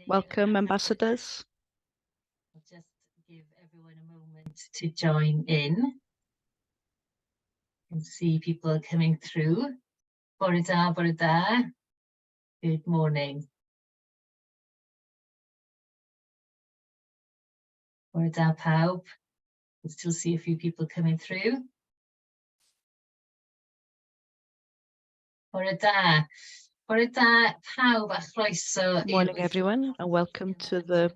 Welcome, ambassadors. I'll just give everyone a moment to join in. You can see people coming through. Bore da, bore da. Good morning. Bore da pawb. I can still see a few people coming through. Bore da. Bore da pawb a chroeso. Good morning, everyone, and welcome to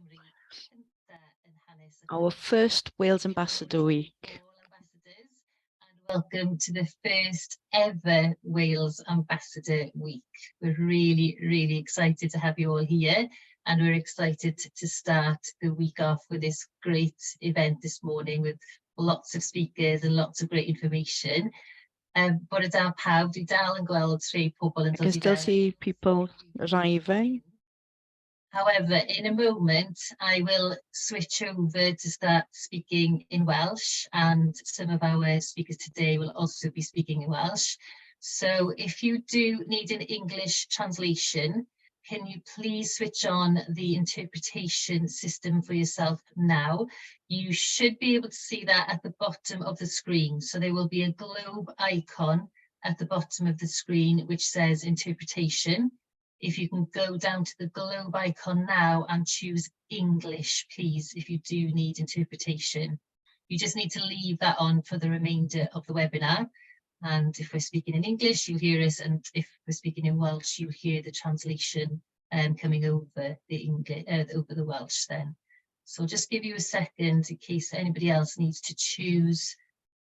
our first Wales Ambassador Week. Welcome to the first ever Wales Ambassador Week. We're really, really excited to have you all here, and we're excited to start the week off with this great event this morning with lots of speakers and lots of great information. Bore da pawb, dwi dal yn gweld rhai pobl yn I can still see people arriving. However, in a moment, I will switch over to start speaking in Welsh, and some of our speakers today will also be speaking in Welsh. So if you do need an English translation, can you please switch on the interpretation system for yourself now? You should be able to see that at the bottom of the screen. So there will be a globe icon at the bottom of the screen, which says interpretation. If you can go down to the globe icon now and choose English, please, if you do need interpretation. You just need to leave that on for the remainder of the webinar. And if we're speaking in English, you'll hear us. And if we're speaking in Welsh, you'll hear the translation coming over the English, over the Welsh then. So I'll just give you a second in case anybody else needs to choose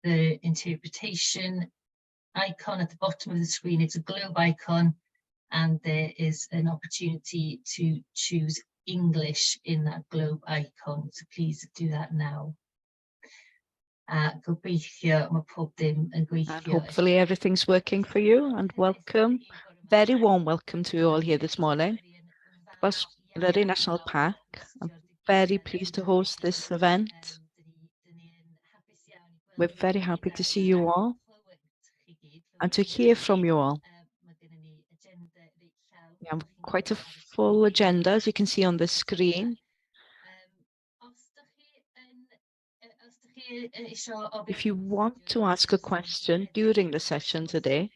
the interpretation icon at the bottom of the screen. It's a globe icon, and there is an opportunity to choose English in that globe icon. So please do that now. Gobeithio ma pob dim yn gweithio. And hopefully everything's working for you, and welcome. Very warm welcome to you all here this morning. Eryri National Park. I'm very pleased to host this event. We're very happy to see you all and to hear from you all. We have quite a full agenda, as you can see on the screen. If you want to ask a question during the session today,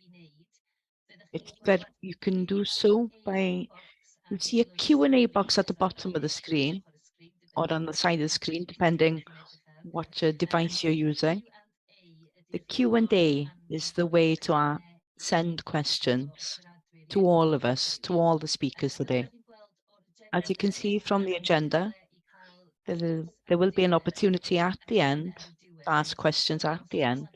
you can do so by, you see a Q&A box at the bottom of the screen or on the side of the screen, depending what device you're using. The Q&A is the way to send questions to all of us, to all the speakers today. As you can see from the agenda, there will be an opportunity at the end to ask questions at the end.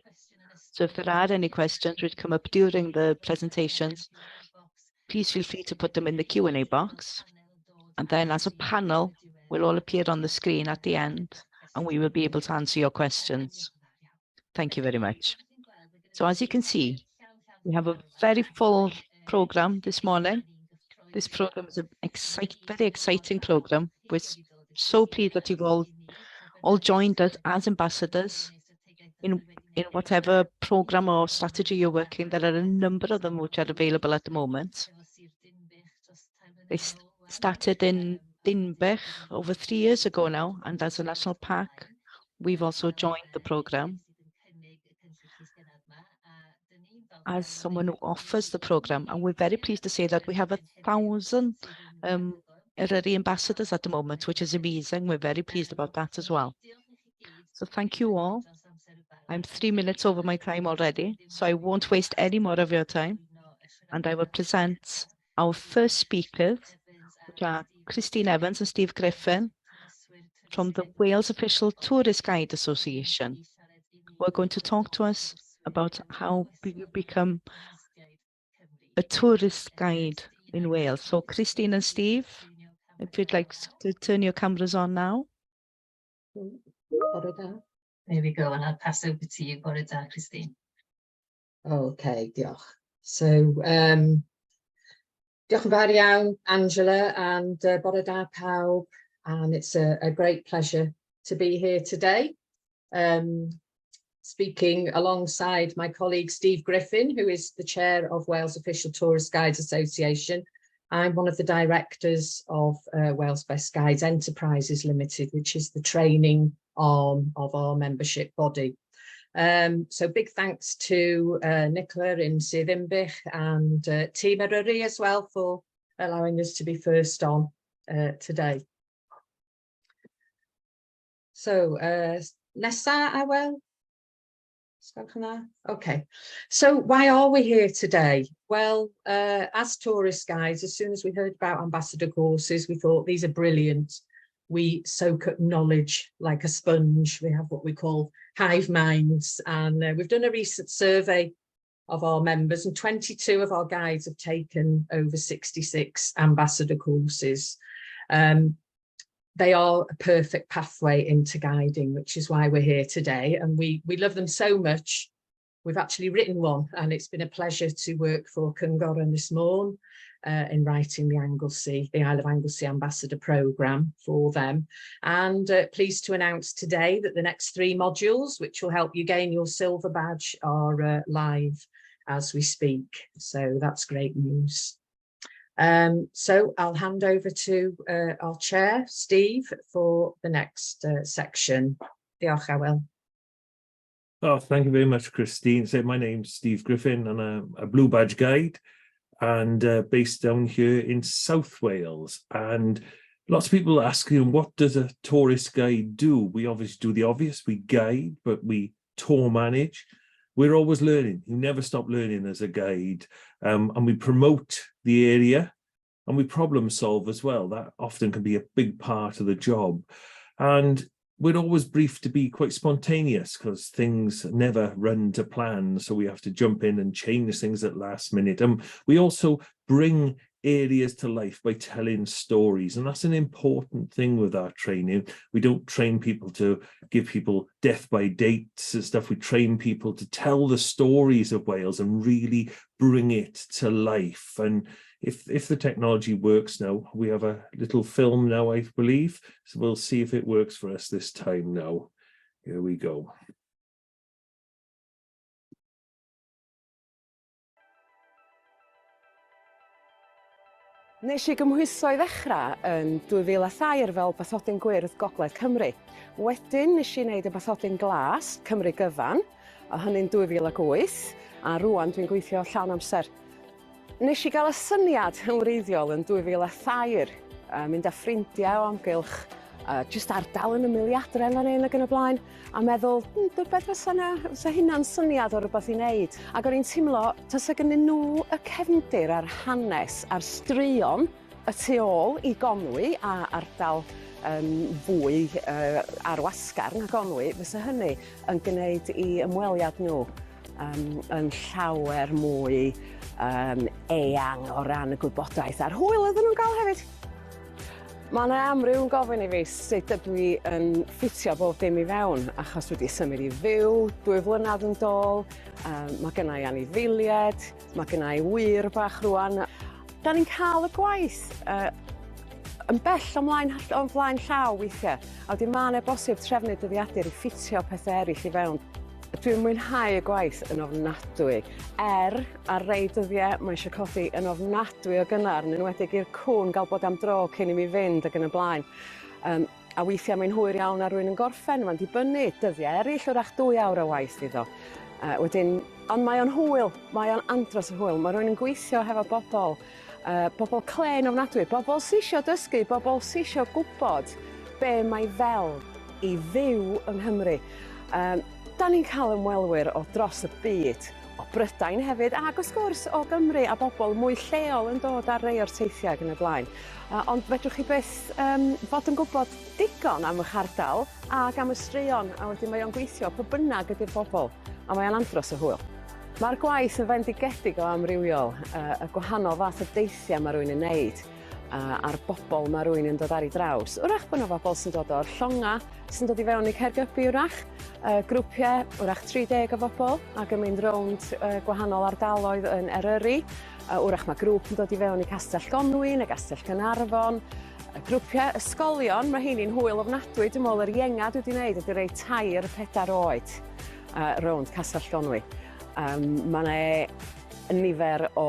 So if there are any questions which come up during the presentations, please feel free to put them in the Q&A box. And then as a panel, we'll all appear on the screen at the end, and we will be able to answer your questions. Thank you very much. So as you can see, we have a very full program this morning. This program is a very exciting program. We're so pleased that you've all joined us as ambassadors in whatever program or strategy you're working. There are a number of them which are available at the moment. They started in Dinbych over 3 years ago now, and as a national park, we've also joined the program as someone who offers the program, and we're very pleased to say that we have 1,000 Eryri ambassadors at the moment, which is amazing. We're very pleased about that as well. So thank you all. I'm 3 minutes over my time already, so I won't waste any more of your time. And I will present our first speakers, which are Christine Evans and Steve Griffin from the Wales Official Tourist Guide Association. We're going to talk to us about how you become a tourist guide in Wales. So Christine and Steve, if you'd like to turn your cameras on now. There we go, and I'll pass over to you, bore da, Christine. Okay, diolch. So, diolch yn fawr iawn, Angela, and bore da pawb, and it's a great pleasure to be here today. Speaking alongside my colleague Steve Griffin, who is the chair of Wales Official Tourist Guides Association, I'm one of the directors of Wales Best Guides Enterprises Limited, which is the training arm of our membership body. So big thanks to Nicola in Sir Ddinbych and Team Eryri as well for allowing us to be first on today. So Nessa, Awel? Okay, so why are we here today? Well, as tourist guides, as soon as we heard about ambassador courses, we thought these are brilliant. We soak up knowledge like a sponge. We have what we call hive minds, and we've done a recent survey of our members, and 22 of our guides have taken over 66 ambassador courses. They are a perfect pathway into guiding, which is why we're here today. And we love them so much. We've actually written one, and it's been a pleasure to work for Cyngor Ynys Môn in writing the Isle of Anglesey Ambassador Programme for them. And pleased to announce today that the next 3 modules, which will help you gain your silver badge, are live as we speak. So that's great news. So I'll hand over to our chair, Steve, for the next section. Diolch, Awel. Oh, thank you very much, Christine. So my name's Steve Griffin, and I'm a Blue Badge guide and based down here in South Wales. And lots of people ask, what does a tourist guide do? We obviously do the obvious, we guide, but we tour manage. We're always learning. You never stop learning as a guide. And we promote the area and we problem solve as well. That often can be a big part of the job. And we're always briefed to be quite spontaneous because things never run to plan. So we have to jump in and change things at last minute. And we also bring areas to life by telling stories, and that's an important thing with our training. We don't train people to give people death by dates and stuff. We train people to tell the stories of Wales and really bring it to life. And if the technology works now, we have a little film now, I believe, so we'll see if it works for us this time now. Here we go. Nes I gymhwyso i ddechrau yn 2003 fel bathodyn gwyrdd Gogledd Cymru. Wedyn nes I wneud y bathodyn glas Cymru Gyfan, a hynny'n 2008, a rwan dwi'n gweithio llawn amser. Nes I gael y syniad yn wreiddiol yn 2003, mynd â ffrindiau o amgylch, jyst ardal yn ymweliadau fan hyn ac yn y blaen, a meddwl, beth fysa hynna'n syniad o rywbeth I wneud. Ac o'n i'n teimlo, tasa gynnyn nhw y cefndir a'r hanes a'r straeon y tu ôl I Gonwy a ardal fwy ar wasgar na Gonwy, fysa hynny yn gwneud I ymweliad nhw yn llawer mwy eang o ran y gwybodaeth a'r hwyl ydyn nhw'n cael hefyd. Mae yna amryw yn gofyn I fi sut ydw I yn ffitio bob dim I fewn, achos wedi symud I fyw 2 flynedd yn dôl, mae gynna I anifeiliaid, mae gynna I wir bach rwan. Da ni'n cael y gwaith yn bell o'n flaen llaw weithiau, a wedyn mae yna bosib trefnu dyddiadur I ffitio pethau eraill I fewn. Dwi'n mwynhau y gwaith yn ofnadwy. Ar rei dyddiau, mae eisiau codi yn ofnadwy o gynnar, yn enwedig i'r cwn gael bod am dro cyn I mi fynd ac yn y blaen. A weithiau mae'n hwyr iawn ar rywun yn gorffen, mae'n dibynnu dyddiau eraill wrach 2 awr o waith iddo. Ond mae o'n hwyl, mae o'n andros o hwyl. Mae rywun yn gweithio hefo bobl clen ofnadwy, bobl sy'n eisiau dysgu, bobl sy'n eisiau gwybod be mae fel I fyw yng Nghymru. Da ni'n cael ymwelwyr o dros y byd, o Brydain hefyd, ac wrth gwrs o Gymru a bobl mwy lleol yn dod ar rei o'r teithiau ac yn y blaen. Ond fedrwch chi byth fod yn gwybod digon am eich ardal ac am y straeon, a wedyn mae o'n gweithio pa bynnag ydy'r bobl, a mae o'n andros o hwyl. Mae'r gwaith yn fendigedig o amrywiol, y gwahanol fath o deithiau mae rwy'n yn wneud, a'r bobl mae rwy'n yn dod ar ei draws. Wrach bod yna bobl sy'n dod o'r llonga, sy'n dod I fewn I Caergybi wrach, grwpiau wrach 30 o bobl ac yn mynd rownd gwahanol ardaloedd yn Eryri. Wrach mae grŵp yn dod I fewn I Castell Gonwy neu Castell Caernarfon. Grwpiau ysgolion, mae hynny'n hwyl ofnadwy. Dwi'n meddwl yr iengad wedi wneud ydy rei 3-4 oed rownd Castell Gonwy. Mae yna nifer o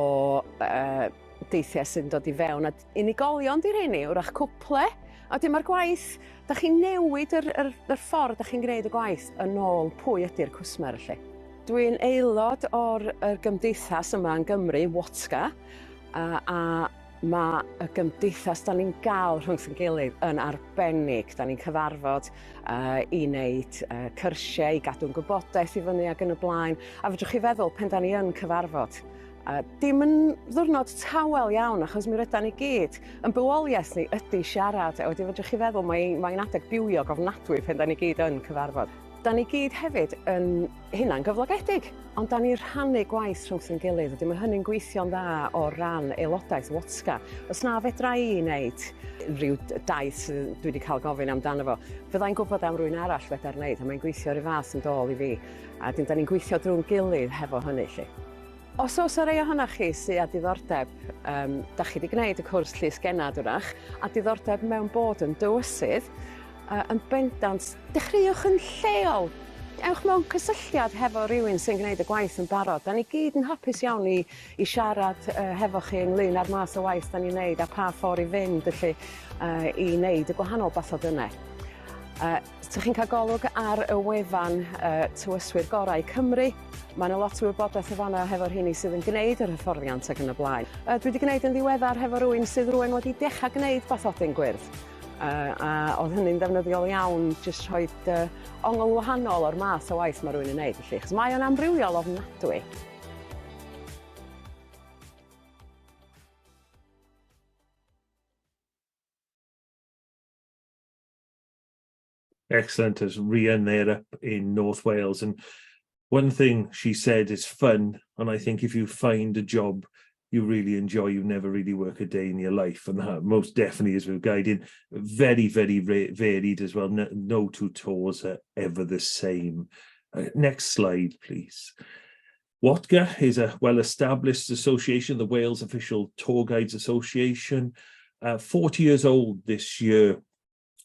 deithiau sy'n dod I fewn. A unigolion di'r hynny, wrach cwple. A dim mae'r gwaith, da chi'n newid yr ffordd da chi'n gwneud y gwaith yn ôl pwy ydy'r cwsmer felly. Dwi'n aelod o'r gymdeithas yma yn Gymru, WOTSCA, a mae y gymdeithas da ni'n gael rhwng sy'n gilydd yn arbennig. Da ni'n cyfarfod I wneud cyrsiau, I gadw'n gwybodaeth I fyny ac yn y blaen. A fedrwch chi feddwl pen da ni yn cyfarfod. Dim yn ddwrnod tawel iawn achos mi rydan ni gyd yn bywoliaeth ni ydy siarad. A wedyn fedrwch chi feddwl mae'n adeg biwiog ofnadwy pen da ni gyd yn cyfarfod. Da ni gyd hefyd yn hynna'n gyflogedig, ond da ni rhannu gwaith rhwng sy'n gilydd. Wedyn mae hynny'n gweithio'n dda o ran aelodaeth WOTSCA. Os na fedra I wneud rhyw daith dwi wedi cael gofyn amdano fo, fyddai'n gwybod am rwy'n arall feda'r wneud, a mae'n gweithio rhyw fath yn dôl I fi. A da ni'n gweithio drwy'n gilydd hefo hynny lle. Os oes rei ohonoch chi sydd â diddordeb, da chi wedi gwneud y cwrs llys genad wrach, a diddordeb mewn bod yn dywysydd, yn bendant, dechreuwch yn lleol. Ewch mewn cysylltiad hefo rhywun sy'n gwneud y gwaith yn barod. Da ni gyd yn hapus iawn I siarad hefo chi ynglyn â'r math o waith da ni'n neud a pa ffordd I fynd felly I wneud y gwahanol bathodynau. Ydych chi'n cael golwg ar y wefan tywyswyr gorau Cymru. Mae yna lot o wybodaeth o fanna hefo rhywun sydd yn gwneud yr hyfforddiant ac yn y blaen. Dwi wedi gwneud yn ddiweddar hefo rhywun sydd rwy'n wedi dechrau gwneud bathodyn gwyrdd. A oedd hynny'n ddefnyddiol iawn jyst rhoi ongl wahanol o'r math o waith mae rwy'n yn neud felly. Chos mae o'n amrywiol ofnadwy. Excellent, as Rian there up in North Wales. And one thing she said is fun. And I think if you find a job you really enjoy, you never really work a day in your life. And that most definitely is with guiding. Very, very varied as well. No two tours are ever the same. Next slide, please. WOTGA is a well-established association, the Wales Official Tour Guides Association. 40 years old this year.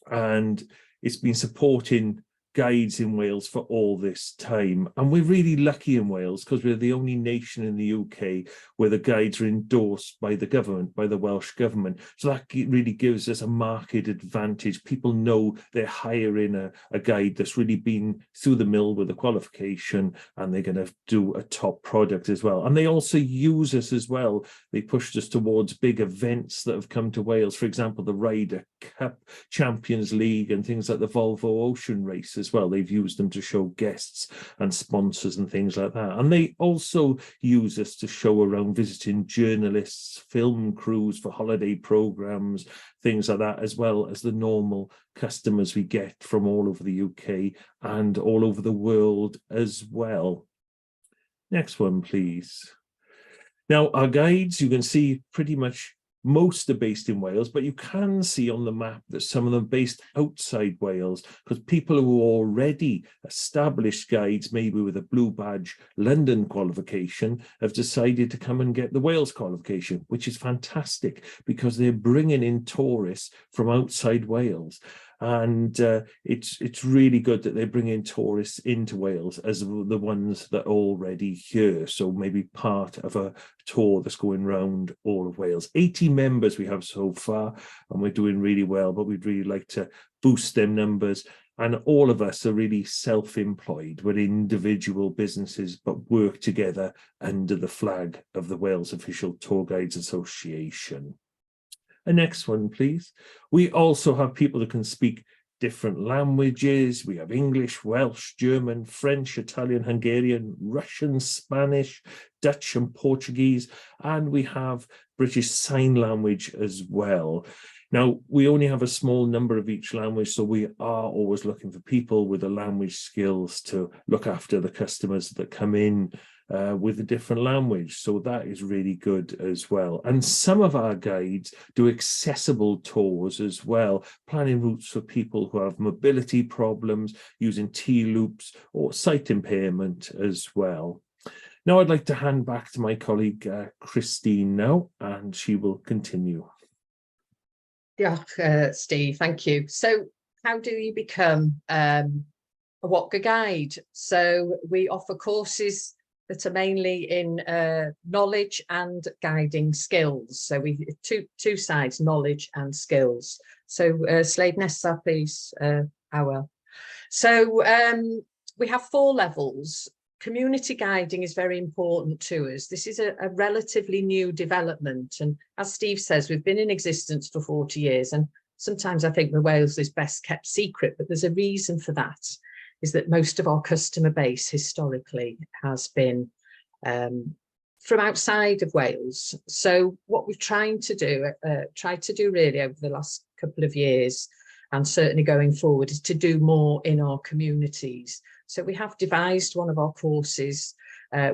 And it's been supporting guides in Wales for all this time. And we're really lucky in Wales because we're the only nation in the UK where the guides are endorsed by the government, by the Welsh government. So that really gives us a market advantage. People know they're hiring a guide that's really been through the mill with a qualification and they're going to do a top product as well. And they also use us as well. They pushed us towards big events that have come to Wales. For example, the Ryder Cup, Champions League and things like the Volvo Ocean Race as well. They've used them to show guests and sponsors and things like that. And they also use us to show around visiting journalists, film crews for holiday programs, things like that, as well as the normal customers we get from all over the UK and all over the world as well. Next one, please. Now, our guides, you can see pretty much most are based in Wales, but you can see on the map that some of them are based outside Wales because people who are already established guides, maybe with a Blue Badge London qualification, have decided to come and get the Wales qualification, which is fantastic because they're bringing in tourists from outside Wales. And it's really good that they bring in tourists into Wales as the ones that are already here. So maybe part of a tour that's going around all of Wales. 80 members we have so far, and we're doing really well, but we'd really like to boost them numbers. And all of us are really self-employed. We're individual businesses, but work together under the flag of the Wales Official Tour Guides Association. The next one, please. We also have people who can speak different languages. We have English, Welsh, German, French, Italian, Hungarian, Russian, Spanish, Dutch and Portuguese, and we have British Sign Language as well. Now, we only have a small number of each language, so we are always looking for people with the language skills to look after the customers that come in with a different language. So that is really good as well. And some of our guides do accessible tours as well, planning routes for people who have mobility problems, using T-loops or sight impairment as well. Now I'd like to hand back to my colleague Christine now, and she will continue. Diolch, Steve, thank you. So how do you become a WOTGA guide? So we offer courses that are mainly in knowledge and guiding skills. So we two sides, knowledge and skills. So Slide Nessa, please, Awel. So we have 4 levels. Community guiding is very important to us. This is a relatively new development. And as Steve says, we've been in existence for 40 years. And sometimes I think the Wales is best kept secret, but there's a reason for that, is that most of our customer base historically has been from outside of Wales. So what we've tried to do really over the last couple of years, and certainly going forward, is to do more in our communities. So we have devised one of our courses,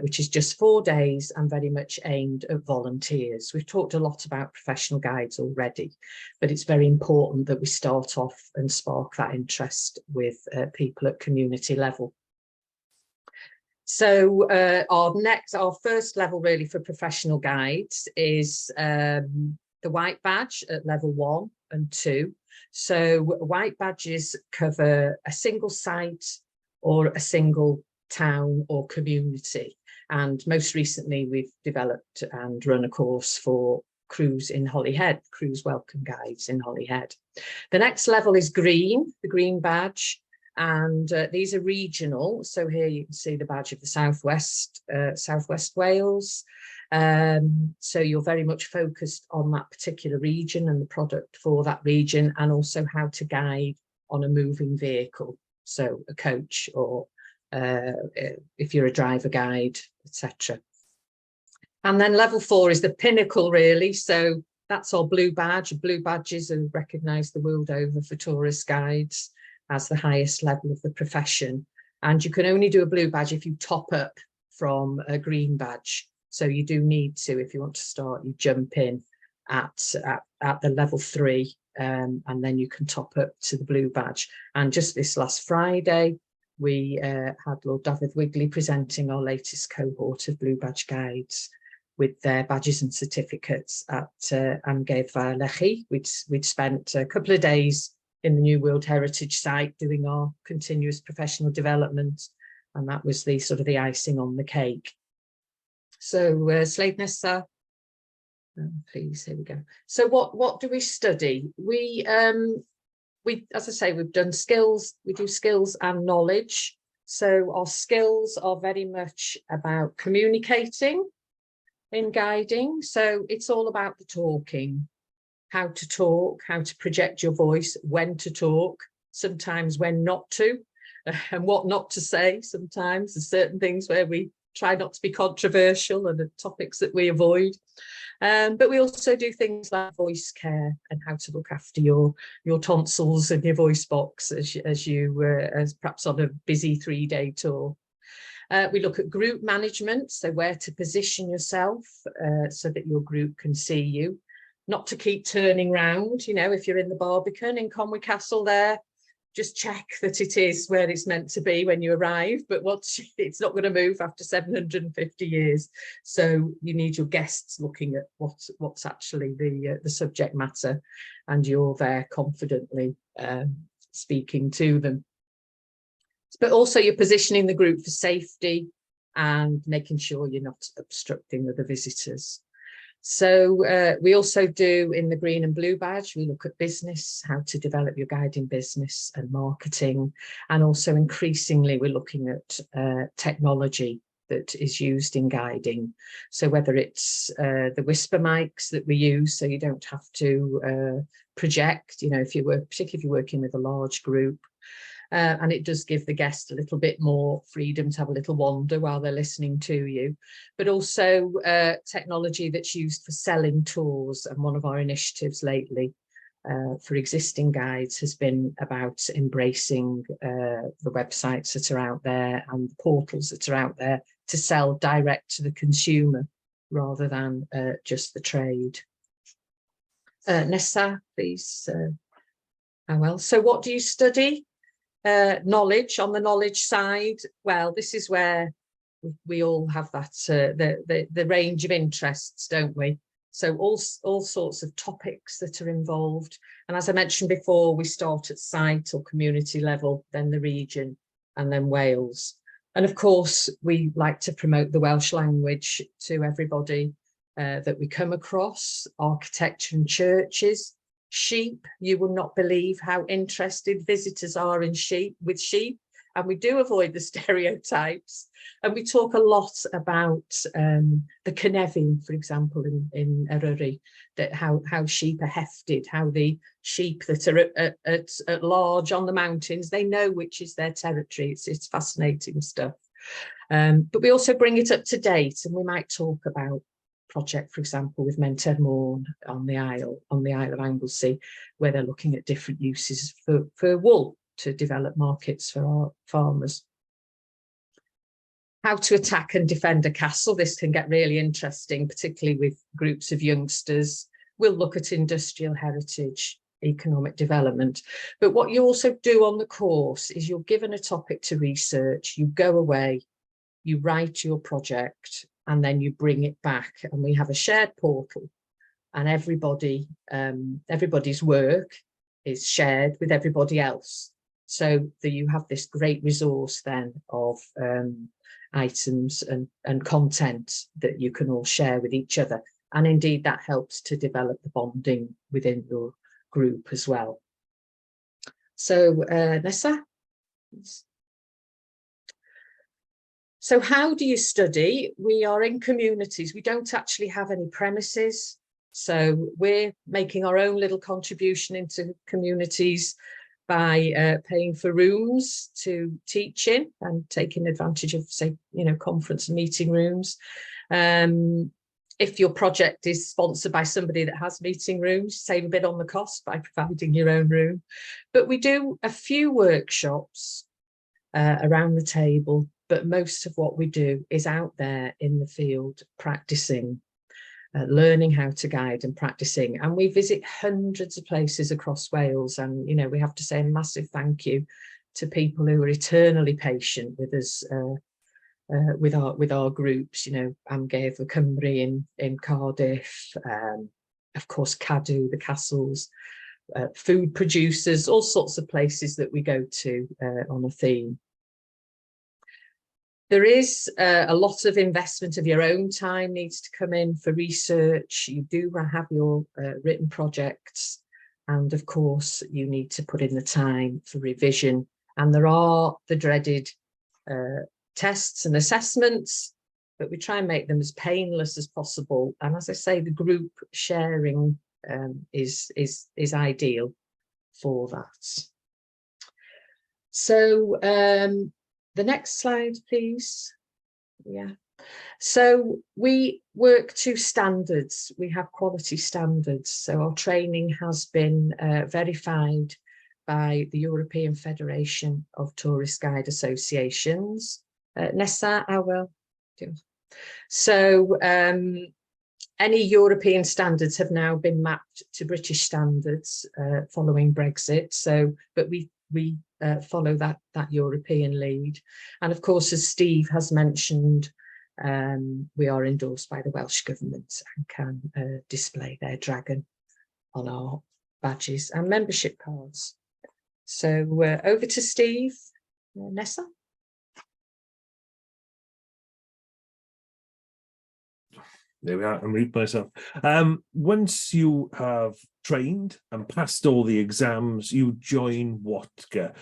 which is just 4 days and very much aimed at volunteers. We've talked a lot about professional guides already, but it's very important that we start off and spark that interest with people at community level. So our first level really for professional guides is the white badge at level 1 and 2. So white badges cover a single site or a single town or community. And most recently, we've developed and run a course for crews in Holyhead, Crews Welcome Guides in Holyhead. The next level is green, the green badge. And these are regional. So here you can see the badge of the Southwest Wales. So you're very much focused on that particular region and the product for that region, and also how to guide on a moving vehicle. So a coach, or if you're a driver guide, etc. And then level 4 is the pinnacle, really. So that's our blue badge. Blue badges are recognised the world over for tourist guides as the highest level of the profession. And you can only do a blue badge if you top up from a green badge. So you do need to, if you want to start, you jump in at the level 3, and then you can top up to the blue badge. And just this last Friday, we had Lord David Wigley presenting our latest cohort of blue badge guides with their badges and certificates at Amgueddfa Lechi. We'd spent a couple of days in the New World Heritage Site doing our continuous professional development, and that was the sort of the icing on the cake. So Slade Nessa, please, here we go. So what do we study? We as I say, we've done skills, we do skills and knowledge. So our skills are very much about communicating in guiding. So it's all about the talking, how to talk, how to project your voice, when to talk, sometimes when not to, and what not to say. Sometimes there's certain things where we try not to be controversial and the topics that we avoid. But we also do things like voice care and how to look after your tonsils and your voice box as perhaps on a busy 3-day tour. We look at group management, so where to position yourself so that your group can see you. Not to keep turning round, you know, if you're in the Barbican in Conwy Castle there, just check that it is where it's meant to be when you arrive, but it's not going to move after 750 years. So you need your guests looking at what's actually the subject matter, and you're there confidently speaking to them. But also you're positioning the group for safety and making sure you're not obstructing other visitors. So we also do in the green and blue badge, we look at business, how to develop your guiding business and marketing. And also increasingly, we're looking at technology that is used in guiding. So whether it's the whisper mics that we use, so you don't have to project, you know, particularly if you're working with a large group. And it does give the guest a little bit more freedom to have a little wander while they're listening to you, but also technology that's used for selling tours. And one of our initiatives lately for existing guides has been about embracing the websites that are out there and the portals that are out there to sell direct to the consumer rather than just the trade. Nessa, please. Well, so what do you study? Knowledge. On the knowledge side, well, this is where we all have that the range of interests, don't we? So all sorts of topics that are involved, and as I mentioned before, we start at site or community level, then the region, and then Wales. And of course, we like to promote the Welsh language to everybody that we come across, architecture and churches, sheep. You will not believe how interested visitors are in sheep, and we do avoid the stereotypes. And we talk a lot about the Cynefin, for example, in Eryri, that how sheep are hefted, how the sheep that are at large on the mountains, they know which is their territory. It's fascinating stuff. But we also bring it up to date, and we might talk about project, for example, with Menter Môn on the Isle of Anglesey, where they're looking at different uses for wool to develop markets for our farmers. How to attack and defend a castle. This can get really interesting, particularly with groups of youngsters. We'll look at industrial heritage, economic development. But what you also do on the course is you're given a topic to research, you go away, you write your project, and then you bring it back. And we have a shared portal, and everybody's work is shared with everybody else. So that you have this great resource then of items and content that you can all share with each other. And indeed, that helps to develop the bonding within your group as well. So Nessa. So how do you study? We are in communities. We don't actually have any premises. So we're making our own little contribution into communities by paying for rooms to teach in and taking advantage of, say, conference and meeting rooms. If your project is sponsored by somebody that has meeting rooms, save a bit on the cost by providing your own room. But we do a few workshops around the table, but most of what we do is out there in the field, practicing, learning how to guide and practicing. And we visit hundreds of places across Wales. And, we have to say a massive thank you to people who are eternally patient with us, with our groups, Amgueddfa Cymru in Cardiff, of course, Cadw, the castles, food producers, all sorts of places that we go to on a theme. There is a lot of investment of your own time needs to come in for research. You do have your written projects, and of course you need to put in the time for revision. And there are the dreaded tests and assessments, but we try and make them as painless as possible. And as I say, the group sharing is ideal for that. So the next slide, please. Yeah. So we work to standards. We have quality standards. So our training has been verified by the European Federation of Tourist Guide Associations. Nessa, I will do. So any European standards have now been mapped to British standards following Brexit. So, but we follow that European lead. And of course, as Steve has mentioned, we are endorsed by the Welsh Government and can display their dragon on our badges and membership cards. So over to Steve. Nessa. There we are, I mute myself. Once you have trained and passed all the exams, you join WATCA.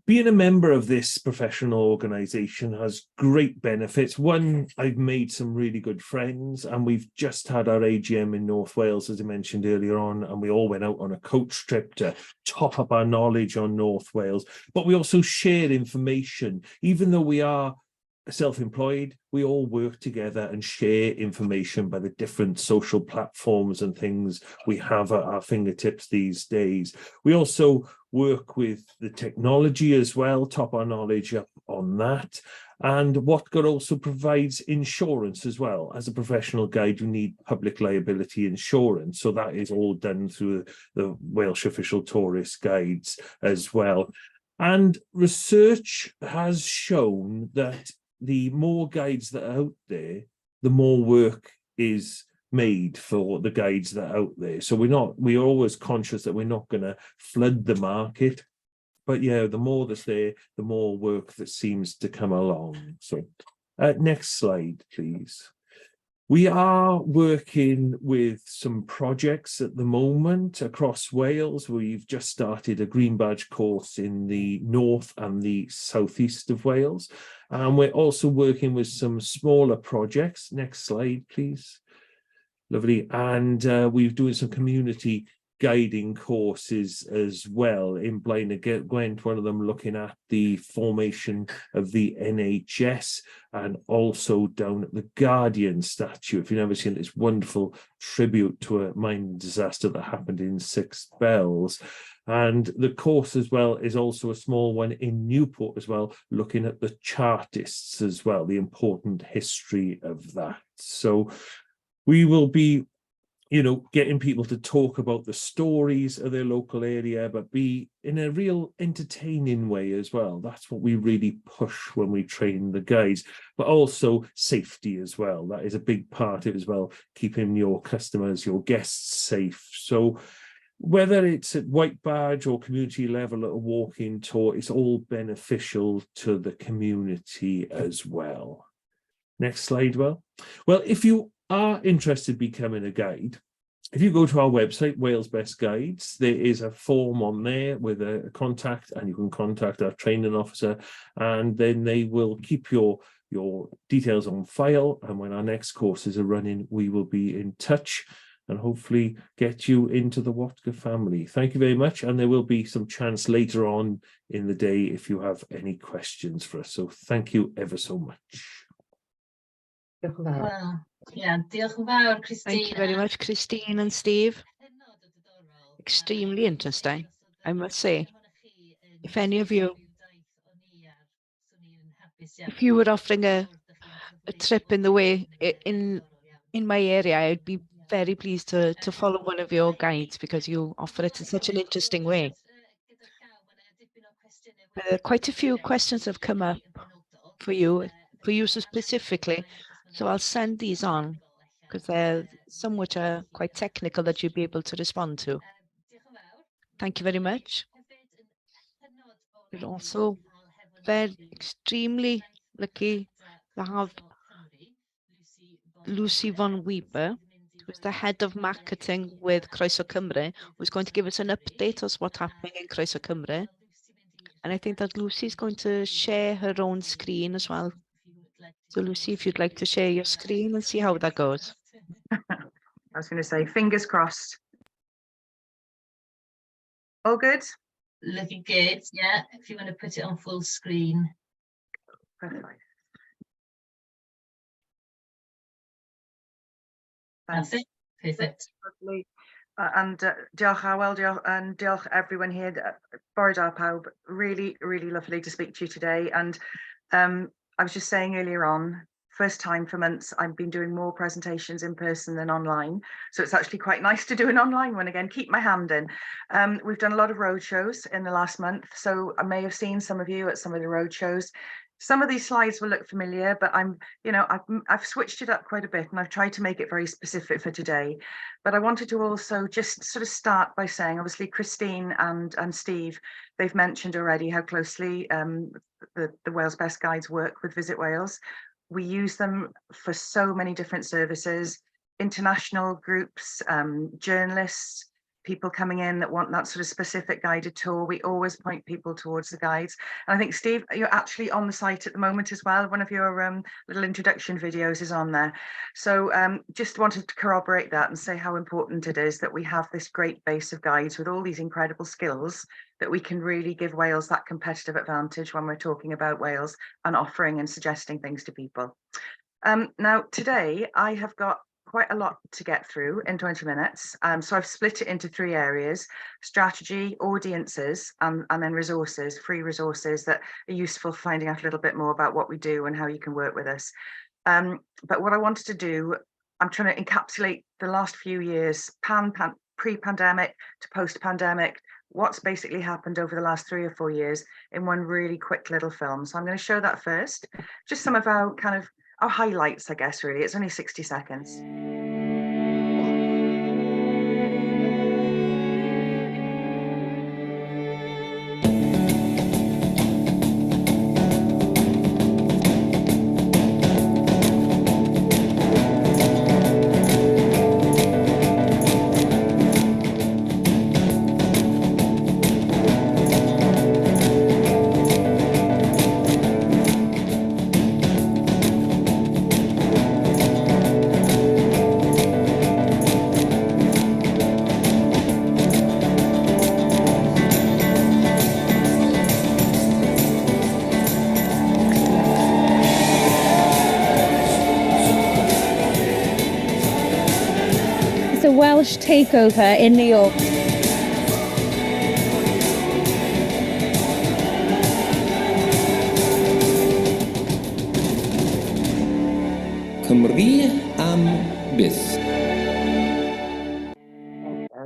Being a member of this professional organisation has great benefits. One, I've made some really good friends, and we've just had our AGM in North Wales, as I mentioned earlier on, and we all went out on a coach trip to top up our knowledge on North Wales. But we also share information. Even though we are self-employed, we all work together and share information by the different social platforms and things we have at our fingertips these days. We also work with the technology as well, top our knowledge up on that. And WATCA also provides insurance as well. As a professional guide, you need public liability insurance. So that is all done through the Welsh Official Tourist Guides as well. And research has shown that the more guides that are out there, the more work is made for the guides that are out there. So we're always conscious that we're not going to flood the market but yeah, the more that's there, the more work that seems to come along. So next slide, please. We are working with some projects at the moment across Wales. We've just started a Green Badge course in the north and the southeast of Wales. And we're also working with some smaller projects. Next slide, please. Lovely. And we're doing some community guiding courses as well. In Blaenau Gwent, one of them looking at the formation of the NHS, and also down at the Guardian statue. If you've never seen this wonderful tribute to a mining disaster that happened in Six Bells. And the course as well is also a small one in Newport as well, looking at the Chartists as well, the important history of that. So we will be, you know, getting people to talk about the stories of their local area, but be in a real entertaining way as well. That's what we really push when we train the guides, but also safety as well. That is a big part of it as well, keeping your customers, your guests safe. So whether it's at White Badge or community level at a walking tour, it's all beneficial to the community as well. Next slide, Well, if you are interested in becoming a guide, if you go to our website, Wales Best Guides, there is a form on there with a contact, and you can contact our training officer, and then they will keep your details on file. And when our next courses are running, we will be in touch and hopefully get you into the Watca family. Thank you very much. And there will be some chance later on in the day if you have any questions for us. So thank you ever so much. Well, yeah, diolch yn fawr, Christine. Thank you very much, Christine and Steve. Extremely interesting, I must say. If any of you, if you were offering a trip in the way in my area, I'd be very pleased to follow one of your guides, because you offer it in such an interesting way. Quite a few questions have come up for you specifically, so I'll send these on, because there are some which are quite technical that you'll be able to respond to. Thank you very much. We're also very extremely lucky to have Lucy von Weber, who's the head of marketing with Croeso Cymru, who's going to give us an update on what's happening in Croeso Cymru. And I think that Lucy's going to share her own screen as well. So Lucy, if you'd like to share your screen and see how that goes. I was going to say, fingers crossed. All good? Looking good, yeah. If you want to put it on full screen. Perfect. That's it. Perfect. Lovely. And diolch Hywel, and diolch everyone here. Bore da pawb. Really, really lovely to speak to you today. And I was just saying earlier on, first time for months, I've been doing more presentations in person than online. So it's actually quite nice to do an online one again, keep my hand in. We've done a lot of road shows in the last month. So I may have seen some of you at some of the road shows. Some of these slides will look familiar, but I've switched it up quite a bit, and I've tried to make it very specific for today. But I wanted to also just sort of start by saying, obviously, Christine and Steve, they've mentioned already how closely the Wales Best Guides work with Visit Wales. We use them for so many different services, international groups, journalists, people coming in that want that sort of specific guided tour. We always point people towards the guides. And I think, Steve, you're actually on the site at the moment as well. One of your little introduction videos is on there. So just wanted to corroborate that and say how important it is that we have this great base of guides with all these incredible skills that we can really give Wales that competitive advantage when we're talking about Wales and offering and suggesting things to people. Now, today, I have got quite a lot to get through in 20 minutes. So I've split it into 3 areas: strategy, audiences, and then resources, free resources that are useful for finding out a little bit more about what we do and how you can work with us. But what I wanted to do, I'm trying to encapsulate the last few years, pre-pandemic to post-pandemic, what's basically happened over the last 3 or 4 years in one really quick little film. So I'm going to show that first, just some of our our highlights, I guess, really. It's only 60 seconds. Welsh takeover in New York. Cymru am byth.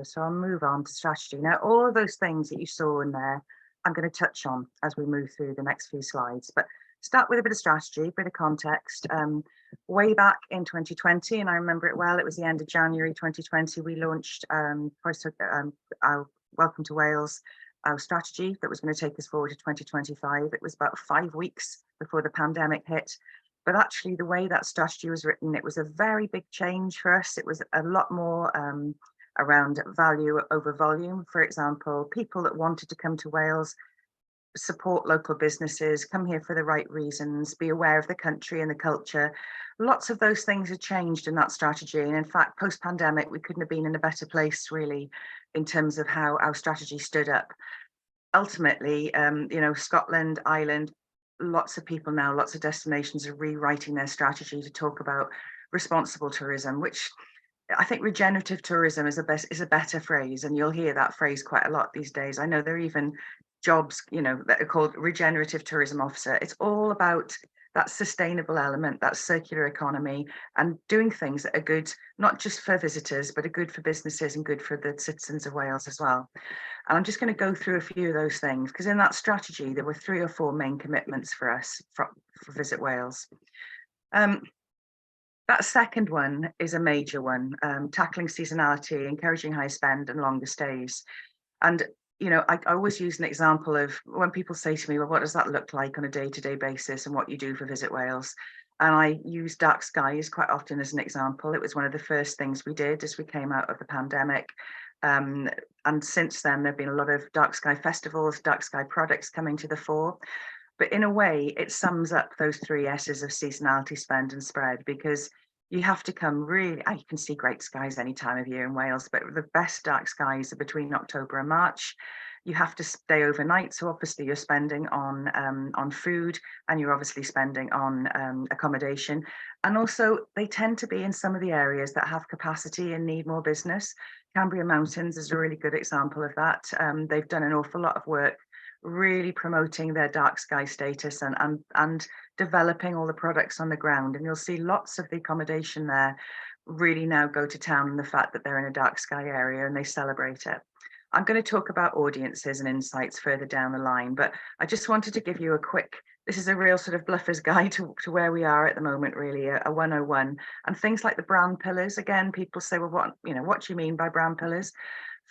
So I'll move on to strategy. Now, all of those things that you saw in there, I'm going to touch on as we move through the next few slides. But start with a bit of strategy, a bit of context. Way back in 2020, and I remember it well, it was the end of January 2020, we launched our Welcome to Wales, our strategy that was going to take us forward to 2025. It was about 5 weeks before the pandemic hit. But actually, the way that strategy was written, it was a very big change for us. It was a lot more around value over volume. For example, people that wanted to come to Wales, support local businesses, come here for the right reasons, be aware of the country and the culture. Lots of those things have changed in that strategy. And in fact, post-pandemic, we couldn't have been in a better place, really, in terms of how our strategy stood up. Ultimately, Scotland, Ireland, lots of people now, lots of destinations are rewriting their strategy to talk about responsible tourism, which I think regenerative tourism is a better phrase, and you'll hear that phrase quite a lot these days. I know there are even jobs, that are called regenerative tourism officer. It's all about that sustainable element, that circular economy, and doing things that are good, not just for visitors, but are good for businesses and good for the citizens of Wales as well. And I'm just going to go through a few of those things, because in that strategy, there were 3 or 4 main commitments for us for Visit Wales. That second one is a major one, tackling seasonality, encouraging high spend and longer stays. And, I always use an example of when people say to me, well, what does that look like on a day-to-day basis and what you do for Visit Wales? And I use dark skies quite often as an example. It was one of the first things we did as we came out of the pandemic. And since then, there have been a lot of dark sky festivals, dark sky products coming to the fore. But in a way, it sums up those 3 S's of seasonality, spend and spread, because you have to come really, you can see great skies any time of year in Wales, but the best dark skies are between October and March. You have to stay overnight. So obviously you're spending on food, and you're obviously spending on accommodation. And also they tend to be in some of the areas that have capacity and need more business. Cambria Mountains is a really good example of that. They've done an awful lot of work really promoting their dark sky status and developing all the products on the ground. And you'll see lots of the accommodation there really now go to town on the fact that they're in a dark sky area and they celebrate it. I'm going to talk about audiences and insights further down the line, but I just wanted to give you a quick, this is a real sort of bluffer's guide to where we are at the moment, really, a 101. And things like the brand pillars, again, people say, well, what do you mean by brand pillars?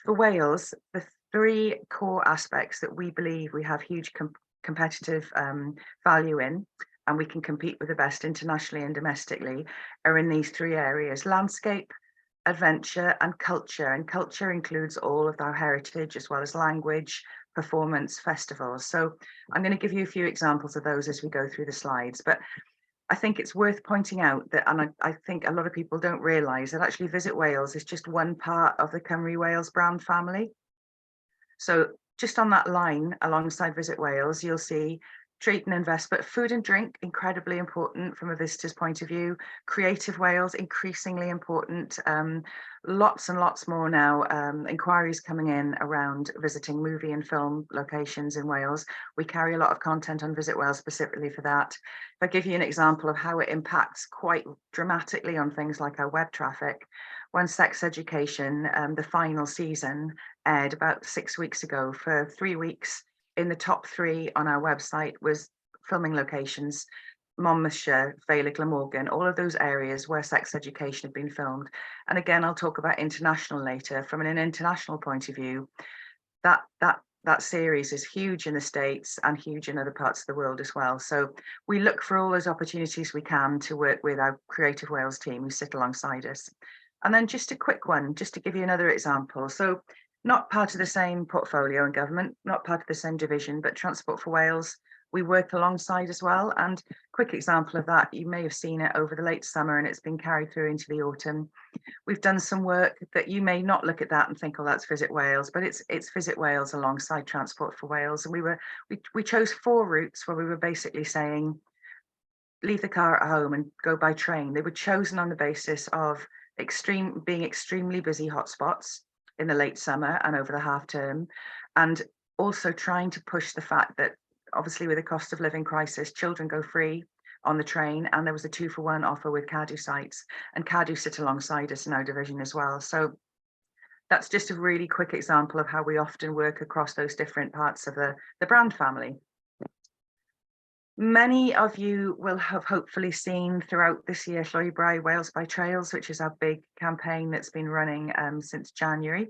For Wales, the 3 core aspects that we believe we have huge competitive value in, and we can compete with the best internationally and domestically, are in these 3 areas: landscape, adventure and culture. And culture includes all of our heritage as well as language, performance, festivals. So I'm going to give you a few examples of those as we go through the slides. But I think it's worth pointing out that, and I think a lot of people don't realise that actually Visit Wales is just one part of the Cymru Wales brand family. So just on that line alongside Visit Wales, you'll see treat and invest, but food and drink, incredibly important from a visitor's point of view. Creative Wales, increasingly important. Lots and lots more now, inquiries coming in around visiting movie and film locations in Wales. We carry a lot of content on Visit Wales specifically for that. If I give you an example of how it impacts quite dramatically on things like our web traffic, when Sex Education, the final season, aired about 6 weeks ago, for 3 weeks, in the top 3 on our website was filming locations: Monmouthshire, Vale of Glamorgan, all of those areas where Sex Education had been filmed. And again, I'll talk about international later. From an international point of view, that series is huge in the States and huge in other parts of the world as well. So we look for all those opportunities we can to work with our Creative Wales team who sit alongside us. And then just a quick one, just to give you another example. So not part of the same portfolio in government, not part of the same division, but Transport for Wales, we work alongside as well. And quick example of that, you may have seen it over the late summer and it's been carried through into the autumn. We've done some work that you may not look at that and think, oh, that's Visit Wales, but it's Visit Wales alongside Transport for Wales. And we chose 4 routes where we were basically saying, leave the car at home and go by train. They were chosen on the basis of being extremely busy hotspots in the late summer and over the half term, and also trying to push the fact that obviously with the cost of living crisis, children go free on the train, and there was a 2-for-1 offer with Cadw sites, and Cadw sit alongside us in our division as well. So that's just a really quick example of how we often work across those different parts of the brand family. Many of you will have hopefully seen throughout this year Llwybr Wales by Trails, which is our big campaign that's been running since January.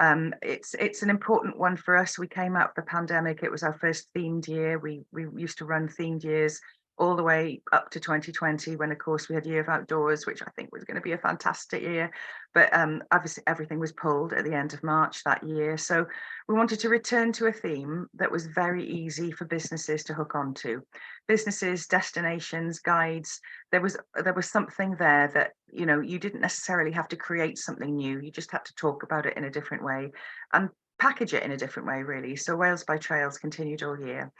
It's an important one for us. We came out of the pandemic. It was our first themed year. We used to run themed years all the way up to 2020, when of course we had Year of Outdoors, which I think was going to be a fantastic year. But obviously everything was pulled at the end of March that year. So we wanted to return to a theme that was very easy for businesses to hook onto. Businesses, destinations, guides. There was something there that, you know, you didn't necessarily have to create something new. You just had to talk about it in a different way and package it in a different way, really. So Wales by Trails continued all year.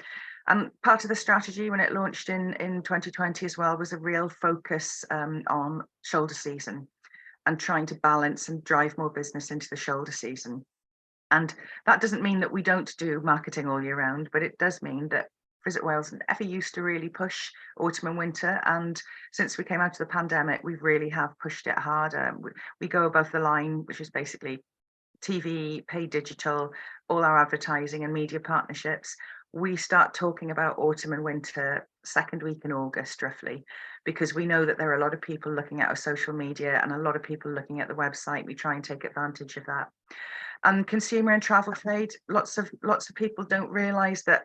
And part of the strategy when it launched in 2020 as well was a real focus on shoulder season and trying to balance and drive more business into the shoulder season. And that doesn't mean that we don't do marketing all year round, but it does mean that Visit Wales never used to really push autumn and winter. And since we came out of the pandemic, we really have pushed it harder. We go above the line, which is basically TV, paid digital, all our advertising and media partnerships. We start talking about autumn and winter second week in August, roughly, because we know that there are a lot of people looking at our social media and a lot of people looking at the website. We try and take advantage of that. And consumer and travel trade, lots of people don't realise that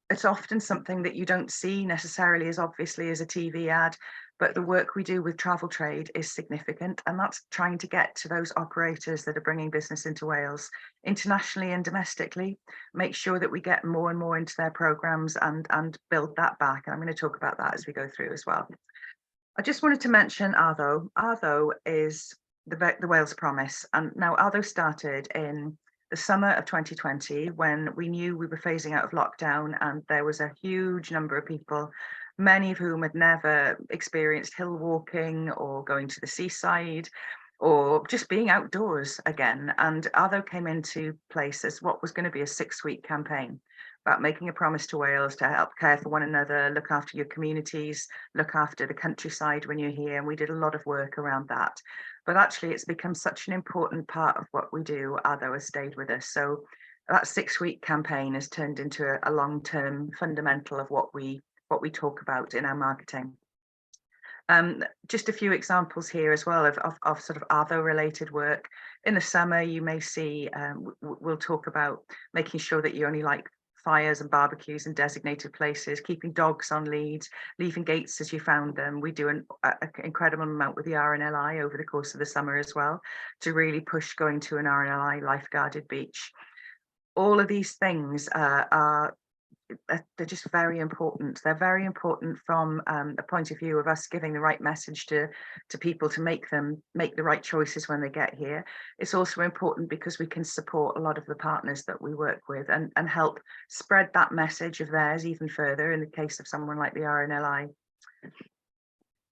it's often something that you don't see necessarily as obviously as a TV ad, but the work we do with travel trade is significant, and that's trying to get to those operators that are bringing business into Wales, internationally and domestically, make sure that we get more and more into their programmes and build that back. And I'm going to talk about that as we go through as well. I just wanted to mention Artho. Artho is the Wales Promise, and now Artho started in the summer of 2020 when we knew we were phasing out of lockdown, and there was a huge number of people, many of whom had never experienced hill walking or going to the seaside or just being outdoors again. And Artho came into place as what was going to be a 6-week campaign about making a promise to Wales to help care for one another, look after your communities, look after the countryside when you're here. And we did a lot of work around that. But actually, it's become such an important part of what we do. Artho has stayed with us. So that 6-week campaign has turned into a long-term fundamental of what we talk about in our marketing. Just a few examples here as well of sort of Artho related work. In the summer, you may see, we'll talk about making sure that you only like fires and barbecues in designated places, keeping dogs on leads, leaving gates as you found them. We do an incredible amount with the RNLI over the course of the summer as well, to really push going to an RNLI lifeguarded beach. All of these things they're just very important. They're very important from a point of view of us giving the right message to people to make the right choices when they get here. It's also important because we can support a lot of the partners that we work with and help spread that message of theirs even further in the case of someone like the RNLI.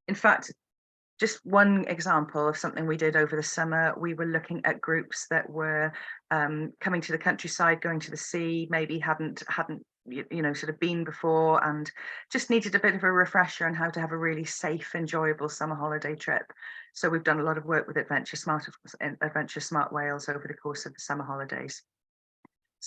In fact, just one example of something we did over the summer, we were looking at groups that were coming to the countryside, going to the sea, maybe hadn't sort of been before and just needed a bit of a refresher on how to have a really safe, enjoyable summer holiday trip. So we've done a lot of work with Adventure Smart Wales over the course of the summer holidays.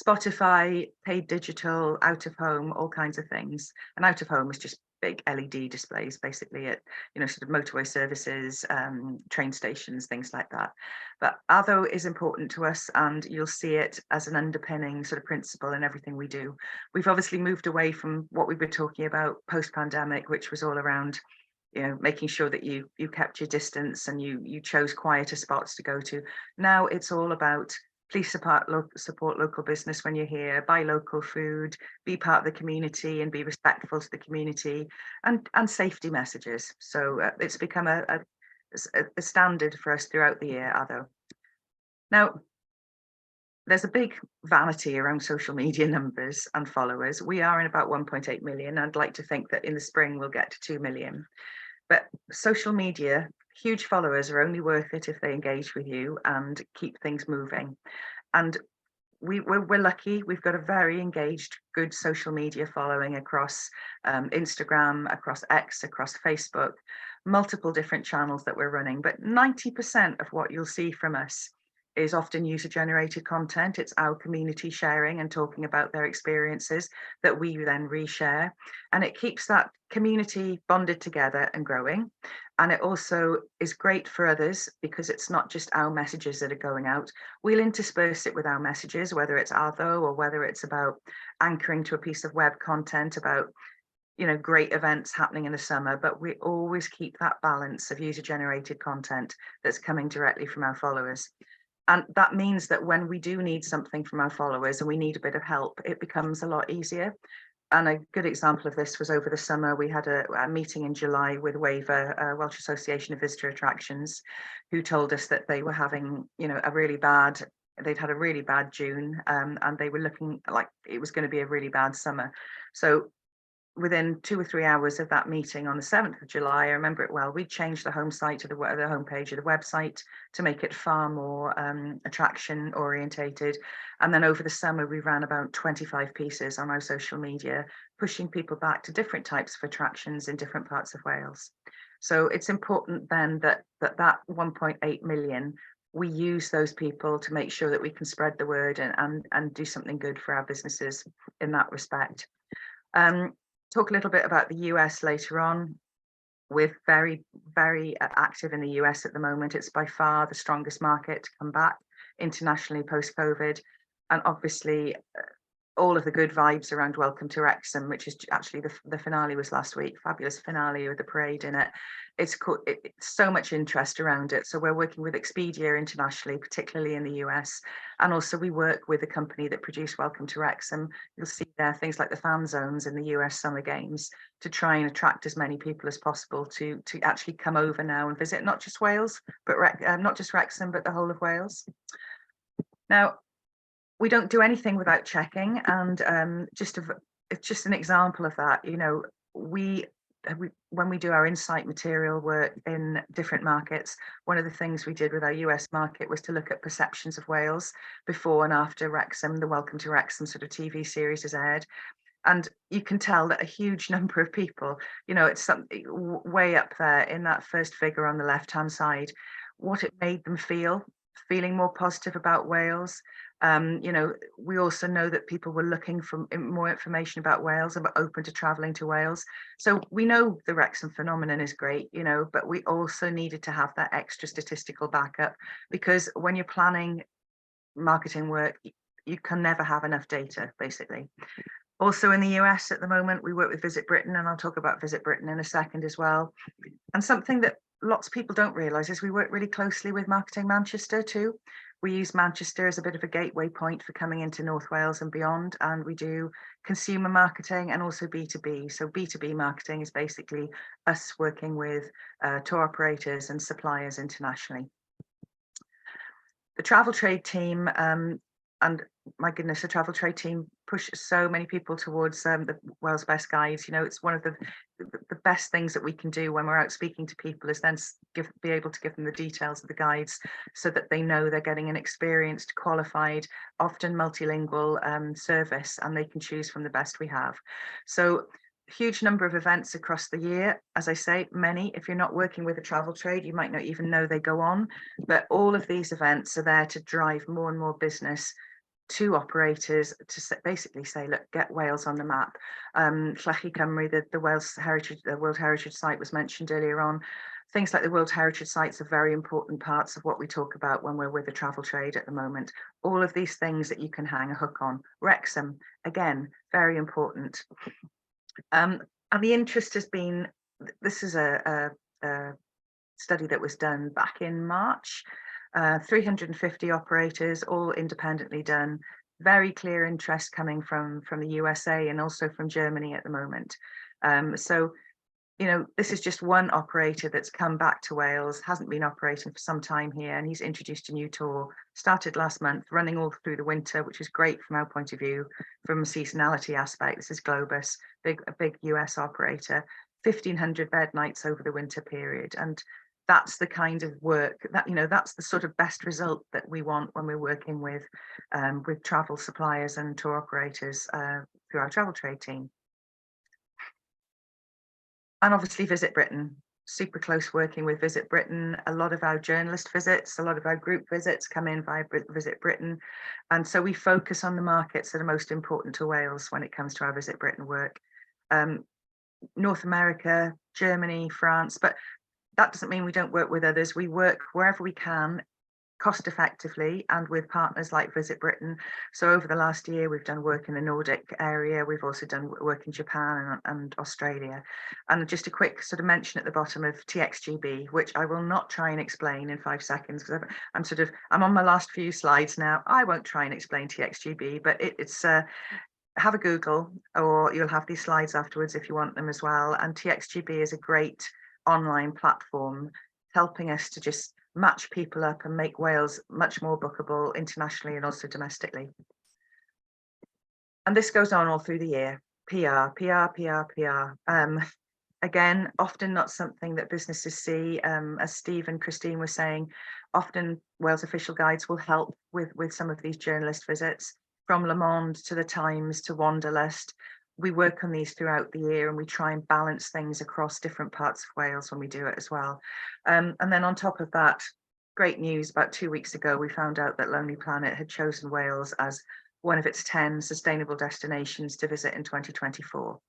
Spotify, paid digital, out of home, all kinds of things. And out of home is just big LED displays, basically at sort of motorway services, train stations, things like that. But Artho is important to us, and you'll see it as an underpinning sort of principle in everything we do. We've obviously moved away from what we were talking about post-pandemic, which was all around making sure that you kept your distance and you chose quieter spots to go to. Now it's all about please support local business when you're here, buy local food, be part of the community and be respectful to the community, and safety messages. So it's become a standard for us throughout the year, Artho. Now, there's a big vanity around social media numbers and followers. We are in about 1.8 million. I'd like to think that in the spring we'll get to 2 million. But social media, huge followers are only worth it if they engage with you and keep things moving. And we're lucky, we've got a very engaged, good social media following across Instagram, across X, across Facebook, multiple different channels that we're running. But 90% of what you'll see from us is often user-generated content. It's our community sharing and talking about their experiences that we then reshare. And it keeps that community bonded together and growing. And it also is great for others because it's not just our messages that are going out. We'll intersperse it with our messages, whether it's Arvo or whether it's about anchoring to a piece of web content about, you know, great events happening in the summer, but we always keep that balance of user-generated content that's coming directly from our followers. And that means that when we do need something from our followers and we need a bit of help, it becomes a lot easier. And a good example of this was over the summer. We had a meeting in July with WAVA, Welsh Association of Visitor Attractions, who told us that they were having, you know, they'd had a really bad June, and they were looking like it was going to be a really bad summer. So within 2 or 3 hours of that meeting on the 7th of July, I remember it well, we changed the home site to the homepage of the website to make it far more attraction orientated. And then over the summer, we ran about 25 pieces on our social media, pushing people back to different types of attractions in different parts of Wales. So it's important then that 1.8 million, we use those people to make sure that we can spread the word and do something good for our businesses in that respect. Talk a little bit about the US later on. We're very, very active in the US at the moment. It's by far the strongest market to come back internationally post-COVID. And obviously, all of the good vibes around Welcome to Wrexham, which is actually the finale was last week, fabulous finale with the parade in it. It's so much interest around it. So we're working with Expedia internationally, particularly in the US. And also we work with a company that produced Welcome to Wrexham. You'll see there things like the fan zones in the US Summer Games to try and attract as many people as possible to actually come over now and visit not just Wales, but not just Wrexham, but the whole of Wales. Now, we don't do anything without checking, and it's just an example of that. You know, when we do our insight material work in different markets, one of the things we did with our US market was to look at perceptions of Wales before and after Wrexham, the Welcome to Wrexham sort of TV series is aired. And you can tell that a huge number of people, you know, it's something way up there in that first figure on the left-hand side, what it made them feeling more positive about Wales. You know, we also know that people were looking for more information about Wales and were open to traveling to Wales. So we know the Wrexham phenomenon is great, you know, but we also needed to have that extra statistical backup, because when you're planning marketing work, you can never have enough data, basically. Also in the US at the moment, we work with Visit Britain, and I'll talk about Visit Britain in a second as well. And something that lots of people don't realise is we work really closely with Marketing Manchester too. We use Manchester as a bit of a gateway point for coming into North Wales and beyond, and we do consumer marketing and also B2B. So B2B marketing is basically us working with tour operators and suppliers internationally. The travel trade team, and my goodness, the travel trade team push so many people towards the Wales Best Guides. You know, it's one of the best things that we can do when we're out speaking to people is then be able to give them the details of the guides so that they know they're getting an experienced, qualified, often multilingual service, and they can choose from the best we have. So huge number of events across the year. As I say, many, if you're not working with a travel trade, you might not even know they go on, but all of these events are there to drive more and more business to operators to basically say, look, get Wales on the map. Llechi Cymru, the Wales Heritage, the World Heritage Site was mentioned earlier on. Things like the World Heritage Sites are very important parts of what we talk about when we're with the travel trade at the moment. All of these things that you can hang a hook on. Wrexham, again, very important. And the interest has been, this is a study that was done back in March. 350 operators, all independently done. Very clear interest coming from the USA and also from Germany at the moment. So, you know, this is just one operator that's come back to Wales, hasn't been operating for some time here, and he's introduced a new tour, started last month, running all through the winter, which is great from our point of view, from a seasonality aspect. This is Globus, a big US operator, 1,500 bed nights over the winter period. And that's the kind of work that, you know, that's the sort of best result that we want when we're working with travel suppliers and tour operators through our travel trade team. And obviously Visit Britain, super close working with Visit Britain. A lot of our journalist visits, a lot of our group visits come in via Visit Britain. And so we focus on the markets that are most important to Wales when it comes to our Visit Britain work. North America, Germany, France, but that doesn't mean we don't work with others. We work wherever we can, cost effectively, and with partners like Visit Britain. So over the last year, we've done work in the Nordic area. We've also done work in Japan and Australia. And just a quick sort of mention at the bottom of TXGB, which I will not try and explain in 5 seconds, because I'm on my last few slides now. I won't try and explain TXGB, but it's have a Google, or you'll have these slides afterwards if you want them as well. And TXGB is a great online platform helping us to just match people up and make Wales much more bookable internationally and also domestically. And this goes on all through the year. PR. Again, often not something that businesses see. As Steve and Christine were saying, often Wales Official Guides will help with some of these journalist visits, from Le Monde to the Times to Wanderlust. We work on these throughout the year, and we try and balance things across different parts of Wales when we do it as well. And then on top of that, great news, about 2 weeks ago, we found out that Lonely Planet had chosen Wales as one of its 10 sustainable destinations to visit in 2024,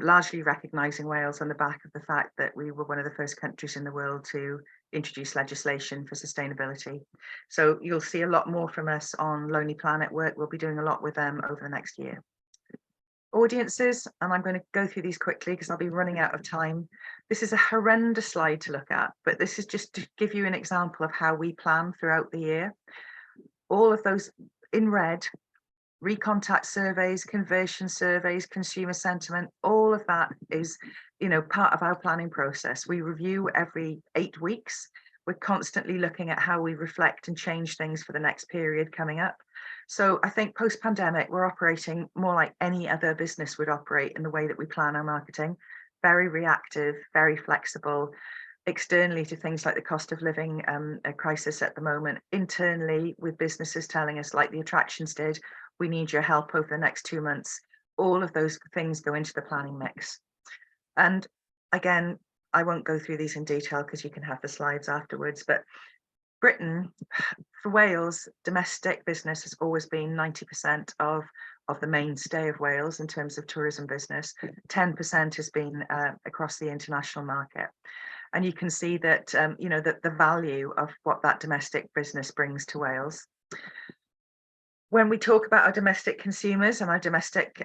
largely recognising Wales on the back of the fact that we were one of the first countries in the world to introduce legislation for sustainability. So you'll see a lot more from us on Lonely Planet work. We'll be doing a lot with them over the next year. Audiences, and I'm going to go through these quickly because I'll be running out of time. This is a horrendous slide to look at, but this is just to give you an example of how we plan throughout the year. All of those in red, recontact surveys, conversion surveys, consumer sentiment, all of that is, you know, part of our planning process. We review every 8 weeks. We're constantly looking at how we reflect and change things for the next period coming up. So I think post-pandemic, we're operating more like any other business would operate in the way that we plan our marketing. Very reactive, very flexible, externally to things like the cost of living crisis at the moment, internally with businesses telling us, like the attractions did, we need your help over the next 2 months. All of those things go into the planning mix. And again, I won't go through these in detail because you can have the slides afterwards, but Britain, for Wales, domestic business has always been 90% of the mainstay of Wales in terms of tourism business. 10% has been across the international market. And you can see that, you know, that the value of what that domestic business brings to Wales. When we talk about our domestic consumers and our domestic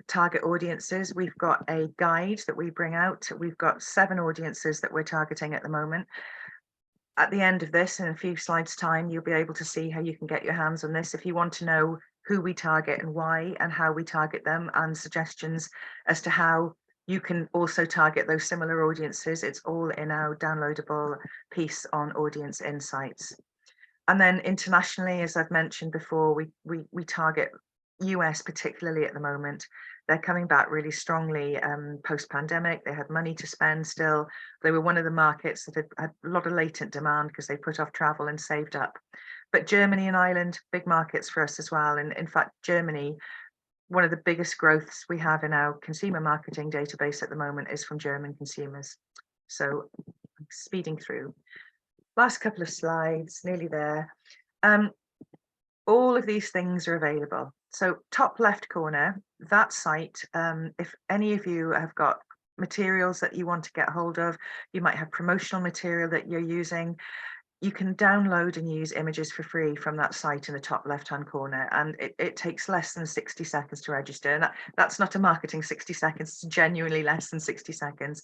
target audiences, we've got a guide that we bring out. We've got 7 audiences that we're targeting at the moment. At the end of this, in a few slides time, you'll be able to see how you can get your hands on this. If you want to know who we target and why and how we target them, and suggestions as to how you can also target those similar audiences, it's all in our downloadable piece on audience insights. And then internationally, as I've mentioned before, we target US particularly at the moment. They're coming back really strongly post-pandemic. They had money to spend still. They were one of the markets that had a lot of latent demand because they put off travel and saved up. But Germany and Ireland, big markets for us as well. And in fact, Germany, one of the biggest growths we have in our consumer marketing database at the moment is from German consumers. So I'm speeding through. Last couple of slides, nearly there. All of these things are available. So top left corner, that site, if any of you have got materials that you want to get hold of, you might have promotional material that you're using, you can download and use images for free from that site in the top left-hand corner. And it takes less than 60 seconds to register. And that's not a marketing 60 seconds, it's genuinely less than 60 seconds.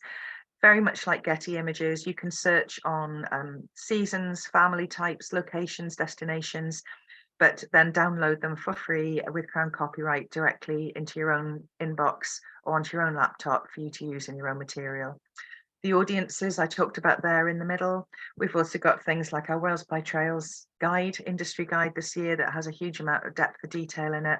Very much like Getty Images, you can search on seasons, family types, locations, destinations, but then download them for free with Crown Copyright directly into your own inbox or onto your own laptop for you to use in your own material. The audiences I talked about there in the middle. We've also got things like our Wales by Trails guide, industry guide this year that has a huge amount of depth of detail in it.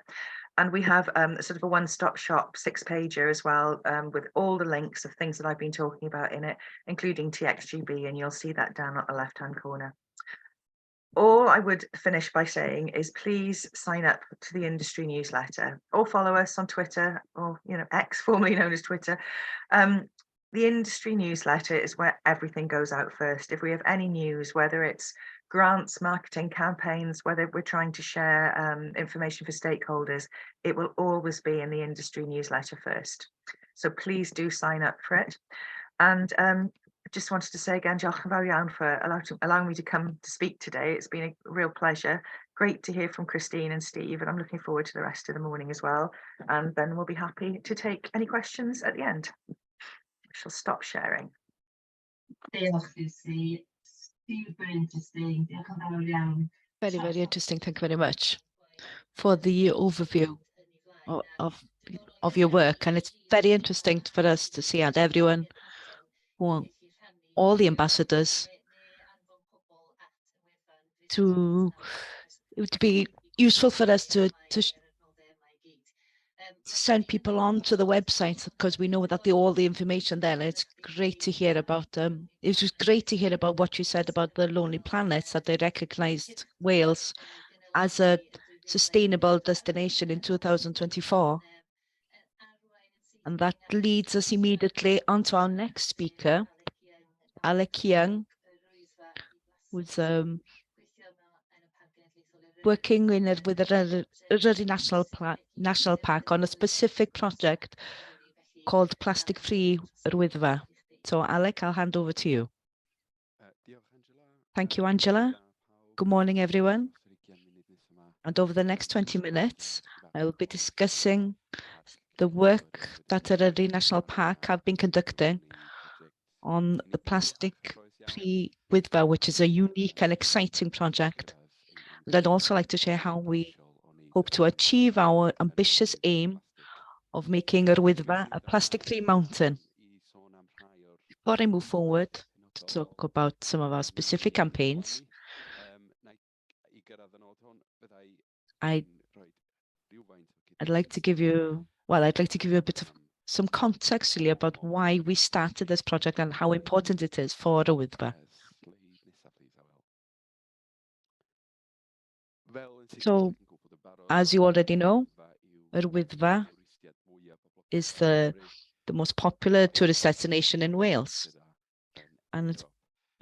And we have sort of a one-stop shop 6-pager as well, with all the links of things that I've been talking about in it, including TXGB, and you'll see that down at the left-hand corner. All I would finish by saying is please sign up to the industry newsletter or follow us on Twitter, or X, formerly known as Twitter. The industry newsletter is where everything goes out first. If we have any news, whether it's grants, marketing campaigns, whether we're trying to share information for stakeholders, it will always be in the industry newsletter first. So please do sign up for it. And I just wanted to say again, diolch yn fawr iawn for allowing me to come to speak today. It's been a real pleasure. Great to hear from Christine and Steve, and I'm looking forward to the rest of the morning as well. And then we'll be happy to take any questions at the end. I shall stop sharing. Diolch, Lucy. Super interesting. Diolch yn fawr iawn. Very, very interesting. Thank you very much for the overview of your work. And it's very interesting for us to see, and everyone, all the ambassadors, to be useful for us to send people on to the website, because we know that all the information there. And it's great to hear about it was just great to hear about what you said about the Lonely Planets, that they recognized Wales as a sustainable destination in 2024. And that leads us immediately onto our next speaker, Alec Young, who's working with the Eryri National Park on a specific project called Plastic Free Rwyddfa. So Alec, I'll hand over to you. Thank you, Angela. Good morning, everyone. And over the next 20 minutes, I will be discussing the work that Eryri National Park have been conducting on the Plastic Free Rwyddfa, which is a unique and exciting project. And I'd also like to share how we hope to achieve our ambitious aim of making Rwyddfa a plastic-free mountain. Before I move forward to talk about some of our specific campaigns, I'd like to give you a bit of some context really about why we started this project and how important it is for Rwyddfa. So, as you already know, Rwyddfa is the most popular tourist destination in Wales, and it's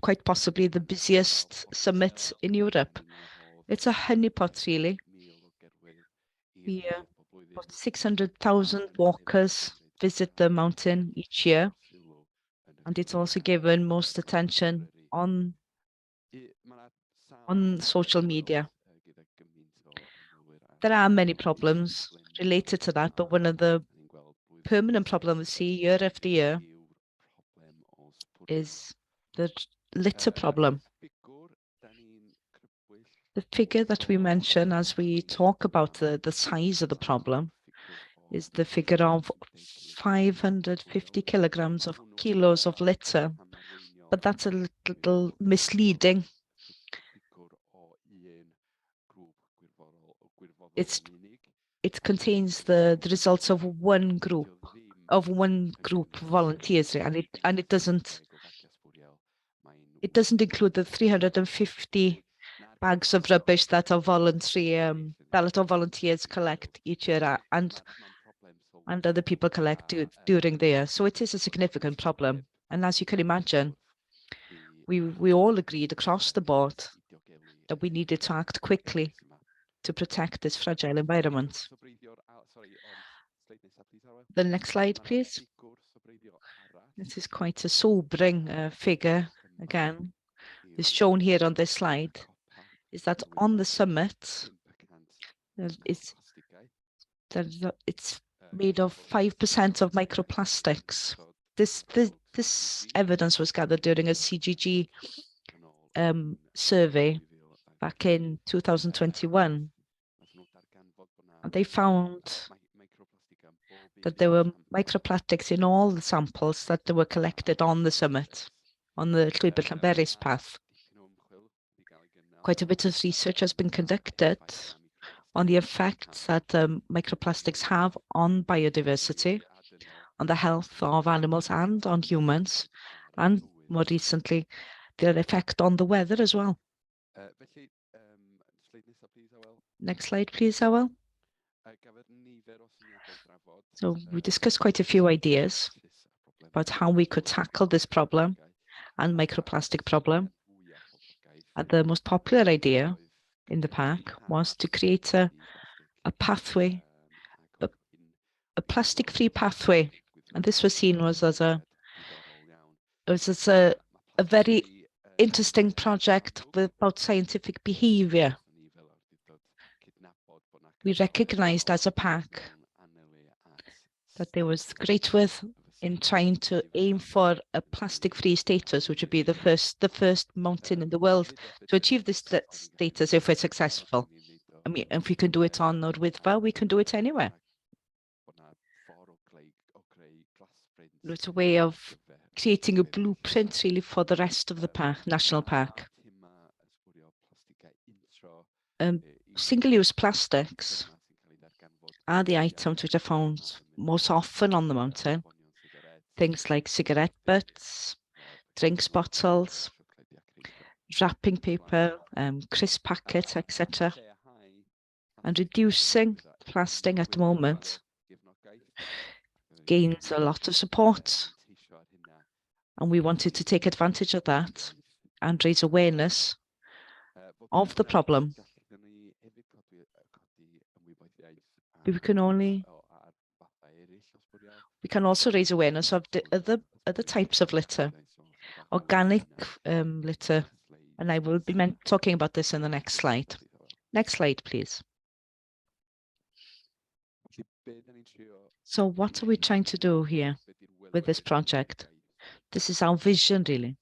quite possibly the busiest summit in Europe. It's a honeypot, really. About 600,000 walkers visit the mountain each year, and it's also given most attention on social media. There are many problems related to that, but one of the permanent problems we see year after year is the litter problem. The figure that we mention as we talk about the size of the problem is the figure of 550 kilos of litter, but that's a little misleading. It contains the results of one group volunteers, and it doesn't include the 350 bags of rubbish that our volunteers collect each year and other people collect during the year. So it is a significant problem, and as you can imagine, we all agreed across the board that we needed to act quickly to protect this fragile environment. The next slide, please. This is quite a sobering figure. Again, is shown here on this slide, is that on the summit, it's made of 5% of microplastics. This evidence was gathered during a CGG survey back in 2021. And they found that there were microplastics in all the samples that were collected on the summit, on the Llwybr Llanberis path. Quite a bit of research has been conducted on the effects that microplastics have on biodiversity, on the health of animals and on humans, and more recently, their effect on the weather as well. Next slide, please, Hywel. So we discussed quite a few ideas about how we could tackle this problem and microplastic problem. And the most popular idea in the pack was to create a pathway, a plastic-free pathway. And this was seen as a very interesting project about scientific behavior. We recognized as a pack that there was great worth in trying to aim for a plastic-free status, which would be the first mountain in the world to achieve this status if we're successful. I mean, if we can do it on Nordwyddfa, we can do it anywhere. It's a way of creating a blueprint really for the rest of the park, national park. Single-use plastics are the items which are found most often on the mountain. Things like cigarette butts, drinks bottles, wrapping paper, crisp packets, etc. And reducing plastic at the moment gains a lot of support. And we wanted to take advantage of that and raise awareness of the problem. We can also raise awareness of the other types of litter, organic litter, and I will be talking about this in the next slide. Next slide, please. So what are we trying to do here with this project? This is our vision, really.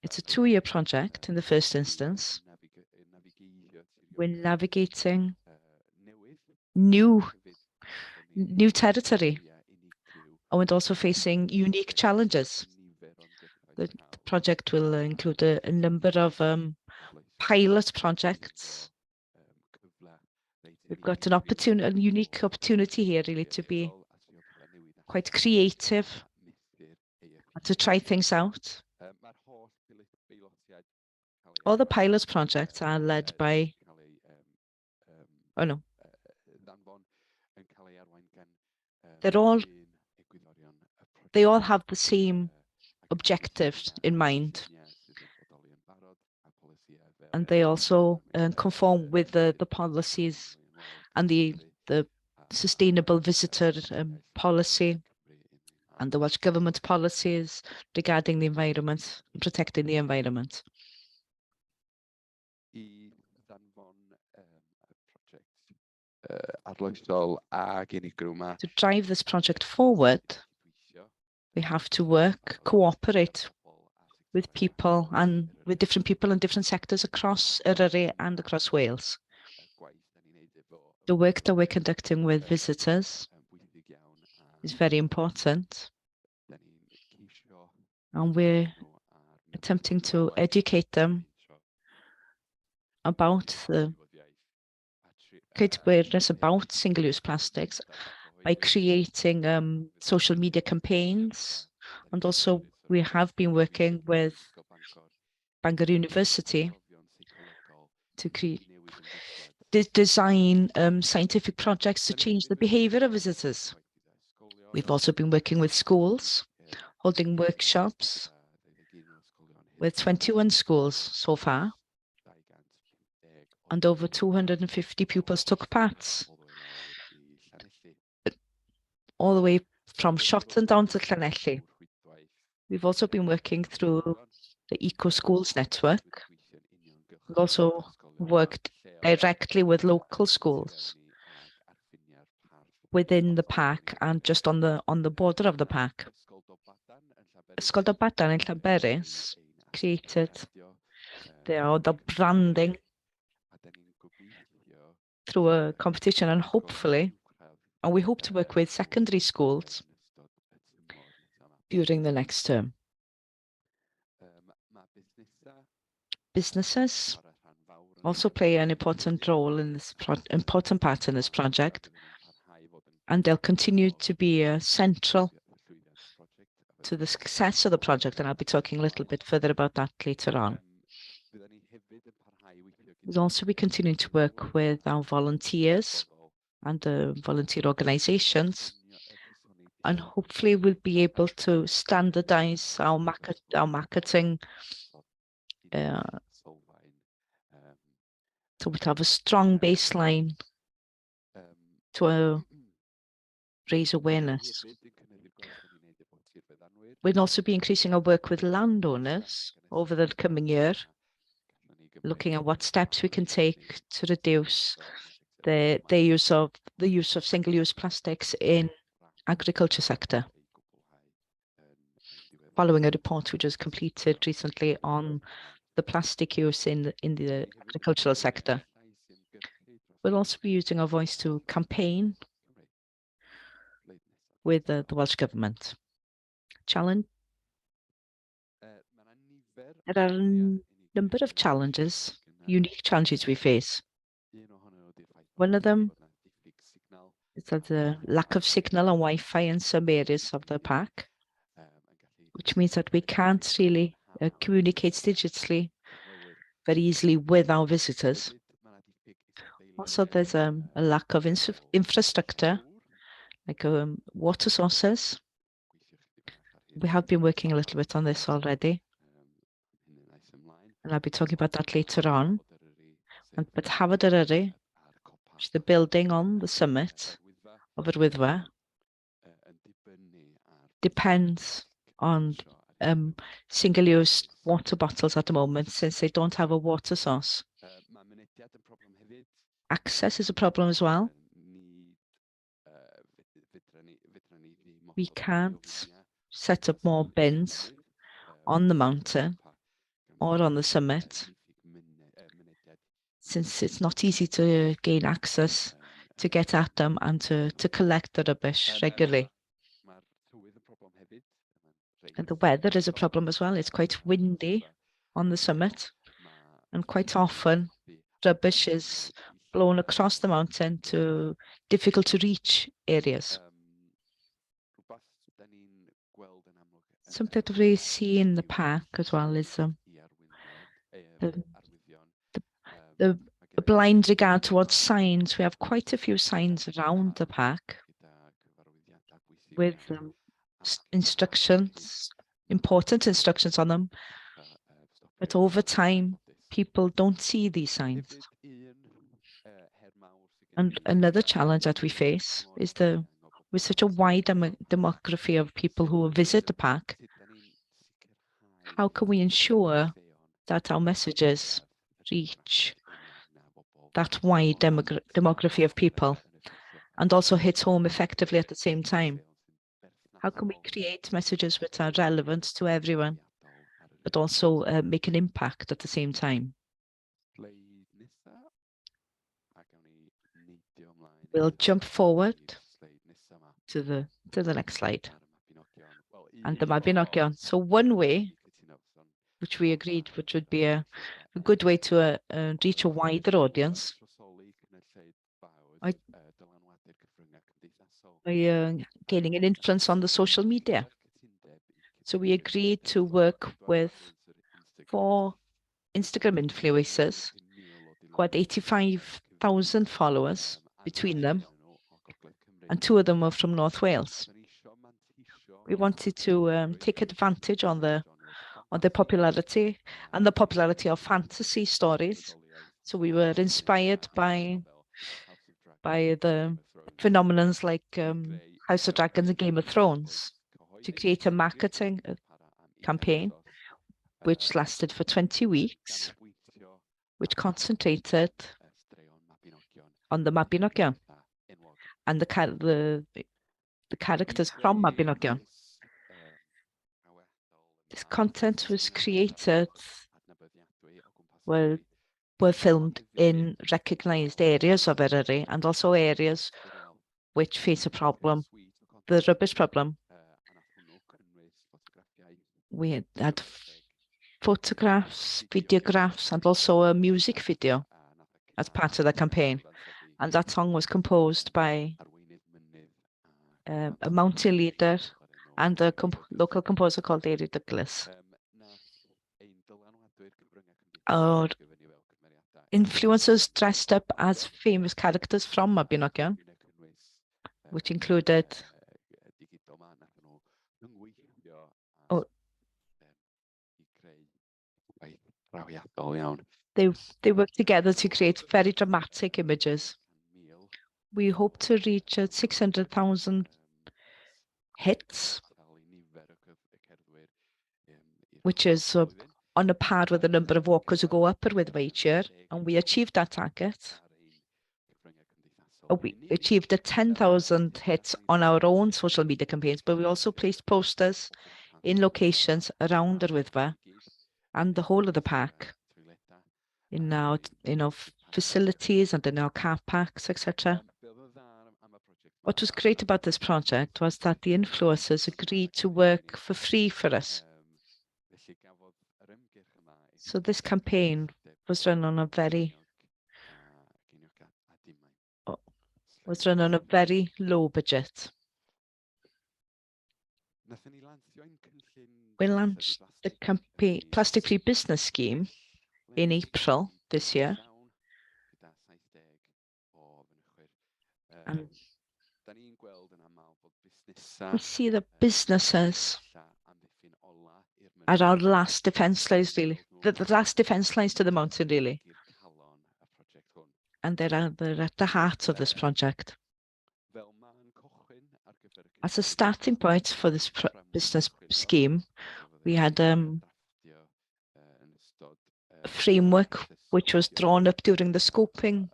It's a 2-year project in the first instance. We're navigating new territory and also facing unique challenges. The project will include a number of pilot projects. We've got a unique opportunity here really to be quite creative, to try things out. All the pilot projects are led by, they all have the same objectives in mind. And they also conform with the policies and the sustainable visitor policy and the Welsh Government policies regarding the environment, protecting the environment. To drive this project forward, we have to cooperate with people and with different people in different sectors across Eryri and across Wales. The work that we're conducting with visitors is very important, and we're attempting to educate them about create awareness about single-use plastics by creating social media campaigns. And also we have been working with Bangor University to design scientific projects to change the behavior of visitors. We've also been working with schools, holding workshops with 21 schools so far, and over 250 pupils took part, all the way from Shotton down to Llanelli. We've also been working through the Eco Schools network. We've also worked directly with local schools within the park and just on the border of the park. Ysgol Dobadan in Llanberis created the branding through a competition, and we hope to work with secondary schools during the next term. Businesses also play an important role in this important part in this project, and they'll continue to be central to the success of the project, and I'll be talking a little bit further about that later on. We'll also be continuing to work with our volunteers and volunteer organizations, and hopefully we'll be able to standardize our marketing so we have a strong baseline to raise awareness. We'll also be increasing our work with landowners over the coming year, looking at what steps we can take to reduce the use of single-use plastics in agriculture sector. Following a report we just completed recently on the plastic use in the agricultural sector. We'll also be using our voice to campaign with the Welsh Government. Challenge. There are a number of challenges, unique challenges we face. One of them is that the lack of signal and Wi-Fi in some areas of the park, which means that we can't really communicate digitally very easily with our visitors. Also, there's a lack of infrastructure, like water sources. We have been working a little bit on this already, and I'll be talking about that later on. But Hafod Eryri, which is the building on the summit of yr Wyddfa, depends on single-use water bottles at the moment, since they don't have a water source. Access is a problem as well. We can't set up more bins on the mountain or on the summit, since it's not easy to gain access to get at them and to collect the rubbish regularly. And the weather is a problem as well. It's quite windy on the summit, and quite often rubbish is blown across the mountain to difficult to reach areas. Something that we see in the park as well is the blind regard towards signs. We have quite a few signs around the park with instructions, important instructions on them, but over time people don't see these signs. And another challenge that we face is with such a wide demography of people who visit the park, how can we ensure that our messages reach that wide demography of people and also hit home effectively at the same time? How can we create messages which are relevant to everyone, but also make an impact at the same time? We'll jump forward to the next slide. And the Mabinogion. So one way, which we agreed, which would be a good way to reach a wider audience, by gaining an influence on the social media. So we agreed to work with 4 Instagram influencers who had 85,000 followers between them, and 2 of them were from North Wales. We wanted to take advantage on their popularity and the popularity of fantasy stories. So we were inspired by the phenomenons like House of Dragons and Game of Thrones to create a marketing campaign which lasted for 20 weeks, which concentrated on the Mabinogion and the characters from Mabinogion. This content was created, were filmed in recognised areas of Eryri, and also areas which face a problem, the rubbish problem. We had photographs, videographs, and also a music video as part of the campaign. And that song was composed by a mountain leader and a local composer called Eirith Douglas. Our influencers dressed up as famous characters from Mabinogion, which included they worked together to create very dramatic images. We hope to reach 600,000 hits, which is on a par with the number of walkers who go up or with each year, and we achieved that target. We achieved 10,000 hits on our own social media campaigns, but we also placed posters in locations around the Wyddfa and the whole of the park, in our facilities and in our car parks, etc. What was great about this project was that the influencers agreed to work for free for us. So this campaign was run on a very low budget. We launched the campaign Plastic Free Business Scheme in April this year. And we see the businesses are our last defense lines, really. The last defense lines to the mountain, really. And they're at the heart of this project. As a starting point for this business scheme, we had a framework which was drawn up during the scoping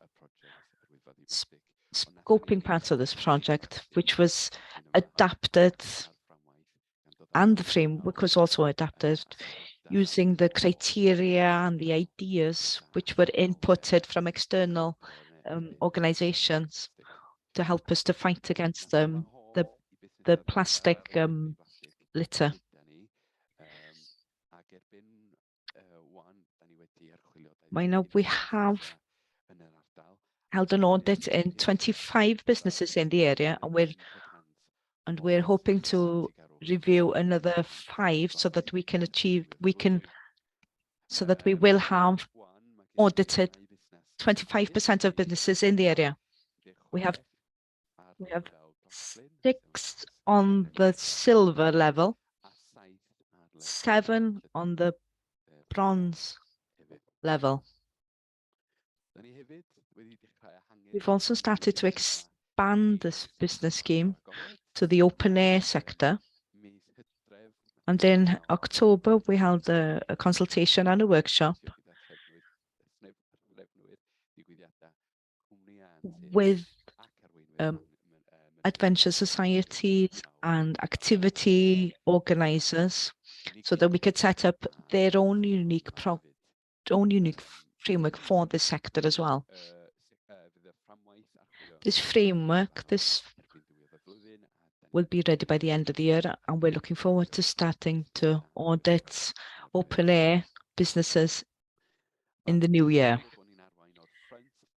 part of this project, which was adapted, and the framework was also adapted using the criteria and the ideas which were inputted from external organizations to help us to fight against the plastic litter. By now, we have held an audit in 25 businesses in the area, and we're hoping to review another 5 so that we will have audited 25% of businesses in the area. We have 6 on the silver level, 7 on the bronze level. We've also started to expand this business scheme to the open air sector. And in October, we held a consultation and a workshop with adventure societies and activity organizers so that we could set up their own unique framework for this sector as well. This framework, will be ready by the end of the year, and we're looking forward to starting to audit open air businesses in the new year.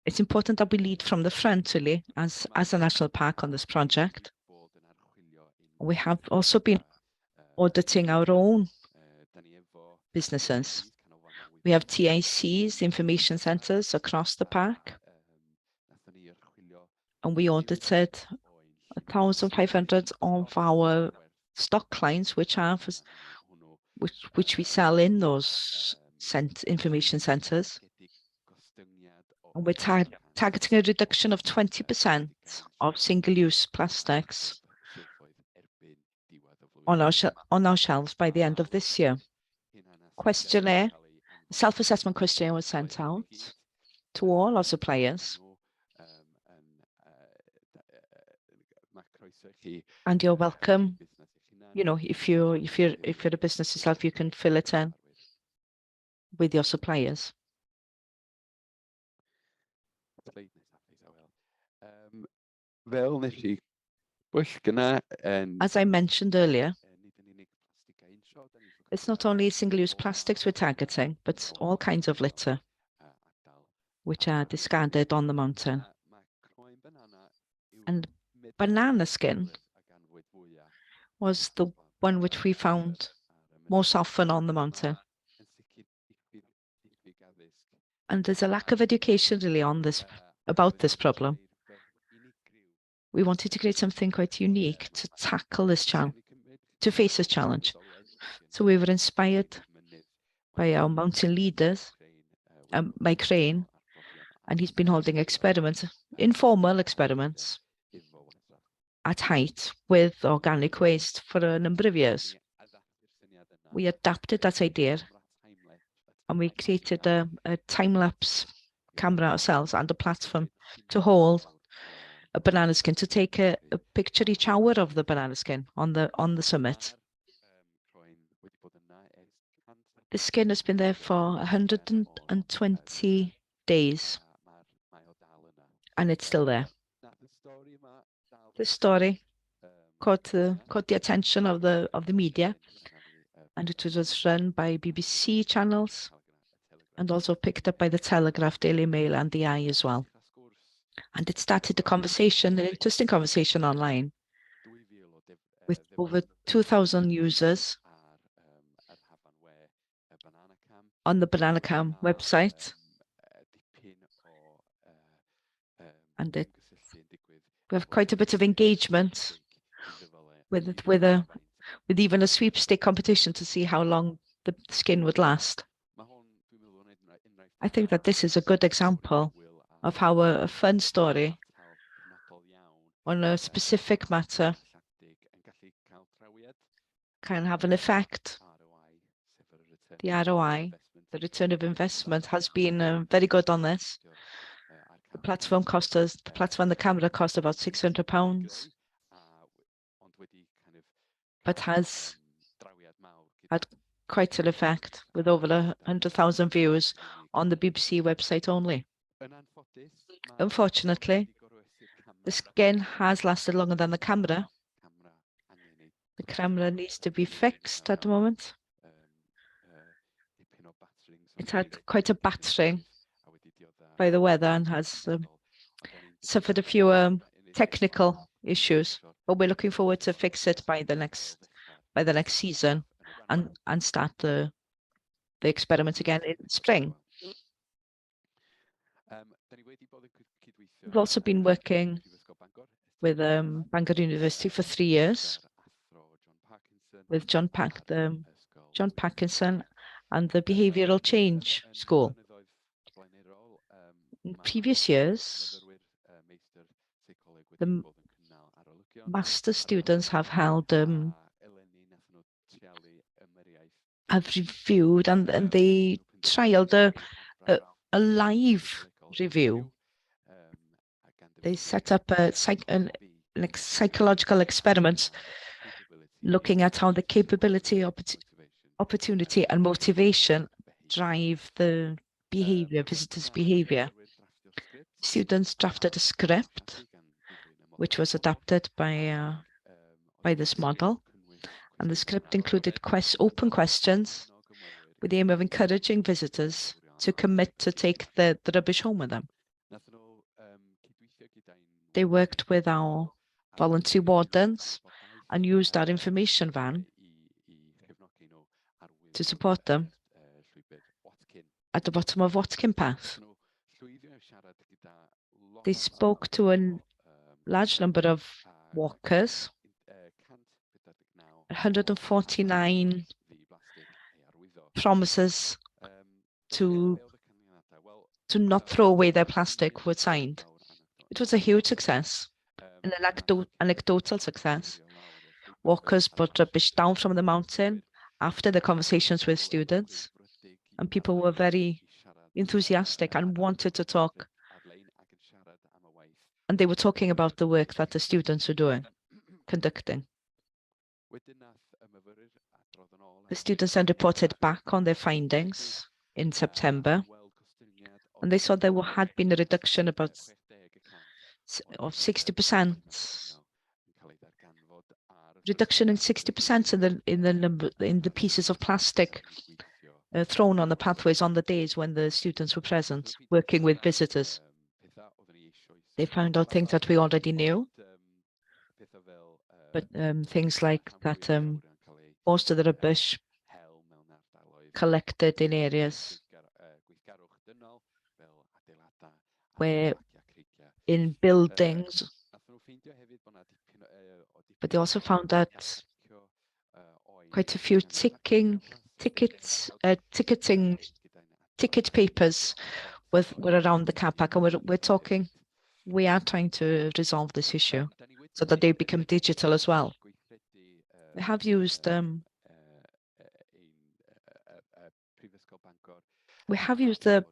It's important that we lead from the front, really, as a national park on this project. We have also been auditing our own businesses. We have TICs, information centers across the park, and we audited 1,500 of our stock lines, which we sell in those information centers. And we're targeting a reduction of 20% of single-use plastics on our shelves by the end of this year. Self-assessment questionnaire was sent out to all our suppliers. And you're welcome. If you're a business yourself, you can fill it in with your suppliers. As I mentioned earlier, it's not only single-use plastics we're targeting, but all kinds of litter. which are discarded on the mountain. And banana skin was the one which we found most often on the mountain. And there's a lack of education really on this, about this problem. We wanted to create something quite unique to tackle this challenge, to face this challenge. So we were inspired by our mountain leaders, Mike Crane, and he's been holding experiments, informal experiments at height with organic waste for a number of years. We adapted that idea and we created a time-lapse camera ourselves and a platform to hold a banana skin, to take a picture each hour of the banana skin on the summit. The skin has been there for 120 days and it's still there. This story caught the attention of the media, and it was run by BBC channels and also picked up by the Telegraph, Daily Mail and the Eye as well. And it started a conversation, an interesting conversation online with over 2,000 users on the BananaCam website. And we have quite a bit of engagement with even a sweepstake competition to see how long the skin would last. I think that this is a good example of how a fun story on a specific matter can have an effect. The ROI, the return of investment, has been very good on this. The platform the camera cost about £600, but has had quite an effect with over 100,000 views on the BBC website only. Unfortunately, the skin has lasted longer than the camera. The camera needs to be fixed at the moment. It's had quite a battering by the weather and has suffered a few technical issues, but we're looking forward to fix it by the next season and start the experiment again in spring. We've also been working with Bangor University for 3 years with John Parkinson and the Behavioural Change School. In previous years, the master's students have reviewed and they trialed a live review. They set up a psychological experiment looking at how the capability, opportunity and motivation drive the behavior, visitors' behavior. Students drafted a script which was adapted by this model, and the script included open questions with the aim of encouraging visitors to commit to take the rubbish home with them. They worked with our voluntary wardens and used our information van to support them at the bottom of Watkin Path. They spoke to a large number of walkers, 149 promises to not throw away their plastic were signed. It was a huge success, an anecdotal success. Walkers brought rubbish down from the mountain after the conversations with students, and people were very enthusiastic and wanted to talk. And they were talking about the work that the students were conducting. The students then reported back on their findings in September, and they saw there had been a reduction of 60%. Reduction in 60% in the pieces of plastic thrown on the pathways on the days when the students were present, working with visitors. They found out things that we already knew, but things like that most of the rubbish collected in areas where in buildings, but they also found that quite a few ticket papers were around the car park, and we are trying to resolve this issue so that they become digital as well. We have used the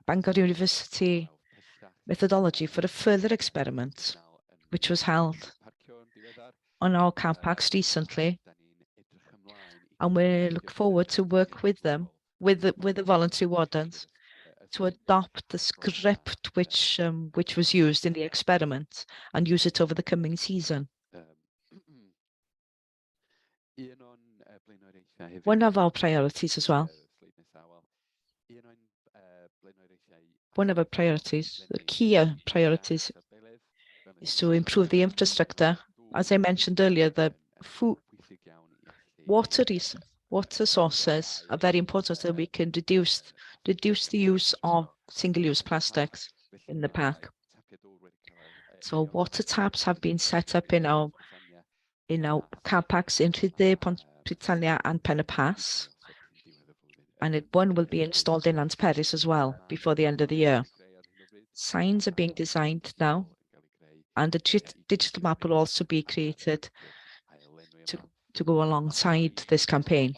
Bangor University methodology for a further experiment, which was held on our car parks recently, and we look forward to work with them, with the voluntary wardens, to adopt the script which was used in the experiment and use it over the coming season. One of our priorities as well. One of our priorities, the key priorities, is to improve the infrastructure. As I mentioned earlier, the water sources are very important so we can reduce the use of single-use plastics in the park. So water taps have been set up in our car parks in Rhydyr, Pont Prytania and Pen-y-Pass, and one will be installed in Nantperis as well before the end of the year. Signs are being designed now, and a digital map will also be created to go alongside this campaign.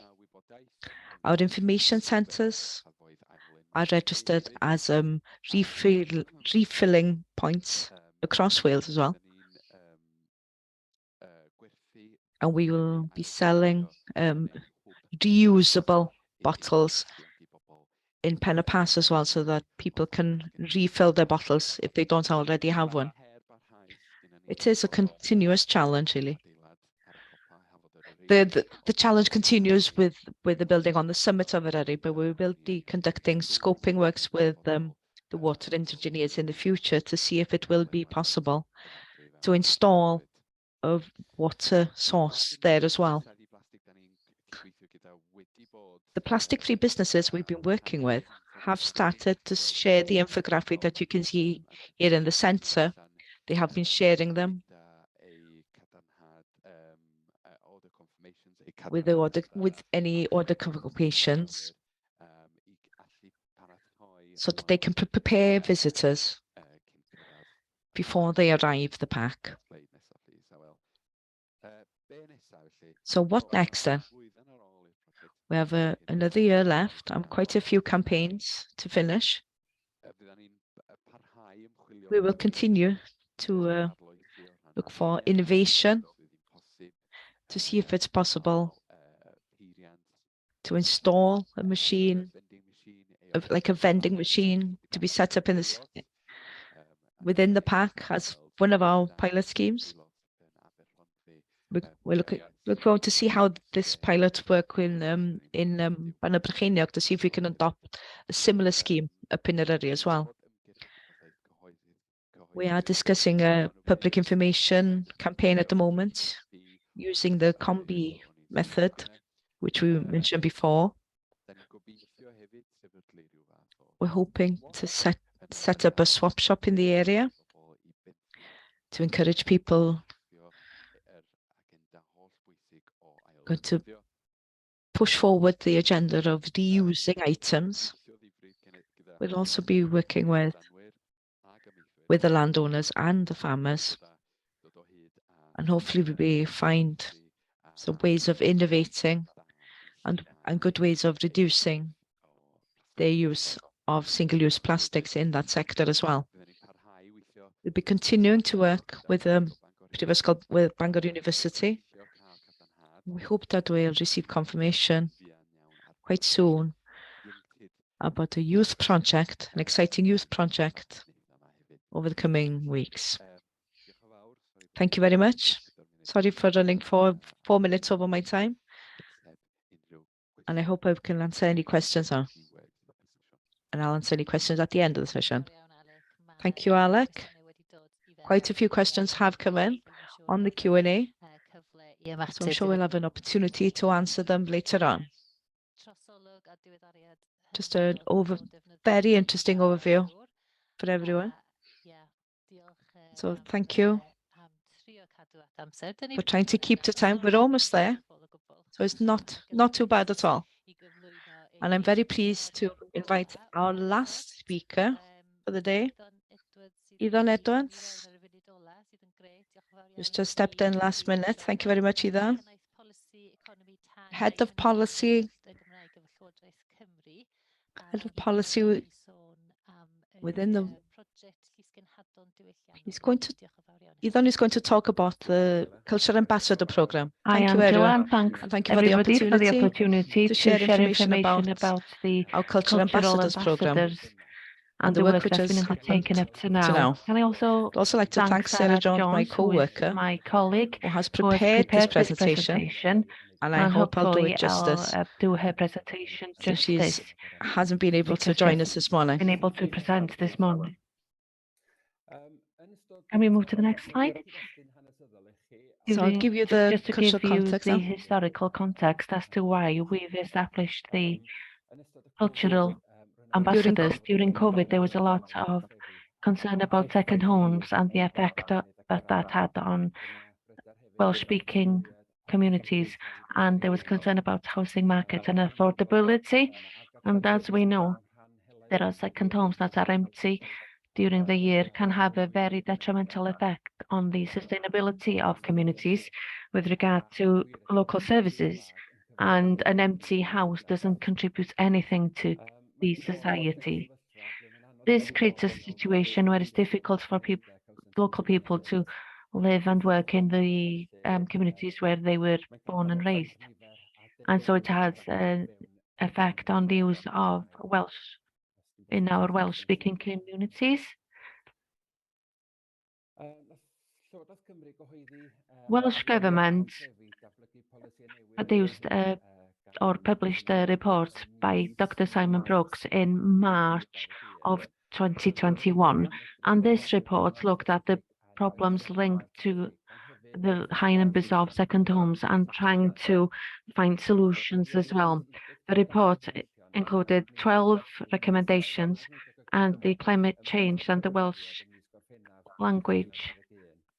Our information centres are registered as refilling points across Wales as well. And we will be selling reusable bottles in Pen-y-Pass as well, so that people can refill their bottles if they don't already have one. It is a continuous challenge, really. The challenge continues with the building on the summit of Eryri, but we will be conducting scoping works with the water engineers in the future to see if it will be possible to install a water source there as well. The plastic-free businesses we've been working with have started to share the infographic that you can see here in the centre. They have been sharing them with any order confirmations, so that they can prepare visitors before they arrive the park. So what next then? We have another year left and quite a few campaigns to finish. We will continue to look for innovation to see if it's possible to install a machine, like a vending machine, to be set up within the park as one of our pilot schemes. We look forward to see how this pilot work in Bannau Brycheiniog, to see if we can adopt a similar scheme up in Eryri as well. We are discussing a public information campaign at the moment using the Combi method, which we mentioned before. We're hoping to set up a swap shop in the area to encourage people to push forward the agenda of reusing items. We'll also be working with the landowners and the farmers, and hopefully we find some ways of innovating and good ways of reducing their use of single-use plastics in that sector as well. We'll be continuing to work with Bangor University. We hope that we'll receive confirmation quite soon about a youth project, an exciting youth project over the coming weeks. Thank you very much. Sorry for running 4 minutes over my time. And I hope I can answer any questions now. And I'll answer any questions at the end of the session. Thank you, Alec. Quite a few questions have come in on the Q&A. So I'm sure we'll have an opportunity to answer them later on. Just an very interesting overview for everyone. So thank you for trying to keep to time. We're almost there. So it's not too bad at all. And I'm very pleased to invite our last speaker for the day, Ethan Edwards. Who's just stepped in last minute. Thank you very much, Ethan. Head of policy within the. Ethan is going to talk about the Culture Ambassador Programme. Thank you, everyone. Thanks And thank you for the opportunity to share information about the our Cultural Ambassadors Programme and the work which has undertaken happened up to now. And I also I'd also like to thank Sarah Jones, my co-worker, my colleague, who has who has prepared this prepared presentation, and I hope I'll do hopefully it justice. I'll do her presentation So justice. hasn't been able to because join she us this morning. Been able to present this morning. Can we move to the next slide? So I'll give you the just to cultural give you context the now. historical context as to why we've established the cultural ambassadors. During COVID, there was a lot of concern about second homes and the effect that had on Welsh-speaking communities, and there was concern about housing markets and affordability. And as we know, there are second homes that are empty during the year, can have a very detrimental effect on the sustainability of communities with regard to local services. And an empty house doesn't contribute anything to the society. This creates a situation where it's difficult for local people to live and work in the communities where they were born and raised. And so it has an effect on the use of Welsh in our Welsh-speaking communities. Welsh Government produced or published a report by Dr. Simon Brooks in March of 2021. And this report looked at the problems linked to the high numbers of second homes and trying to find solutions as well. The report included 12 recommendations, and the climate change and the Welsh language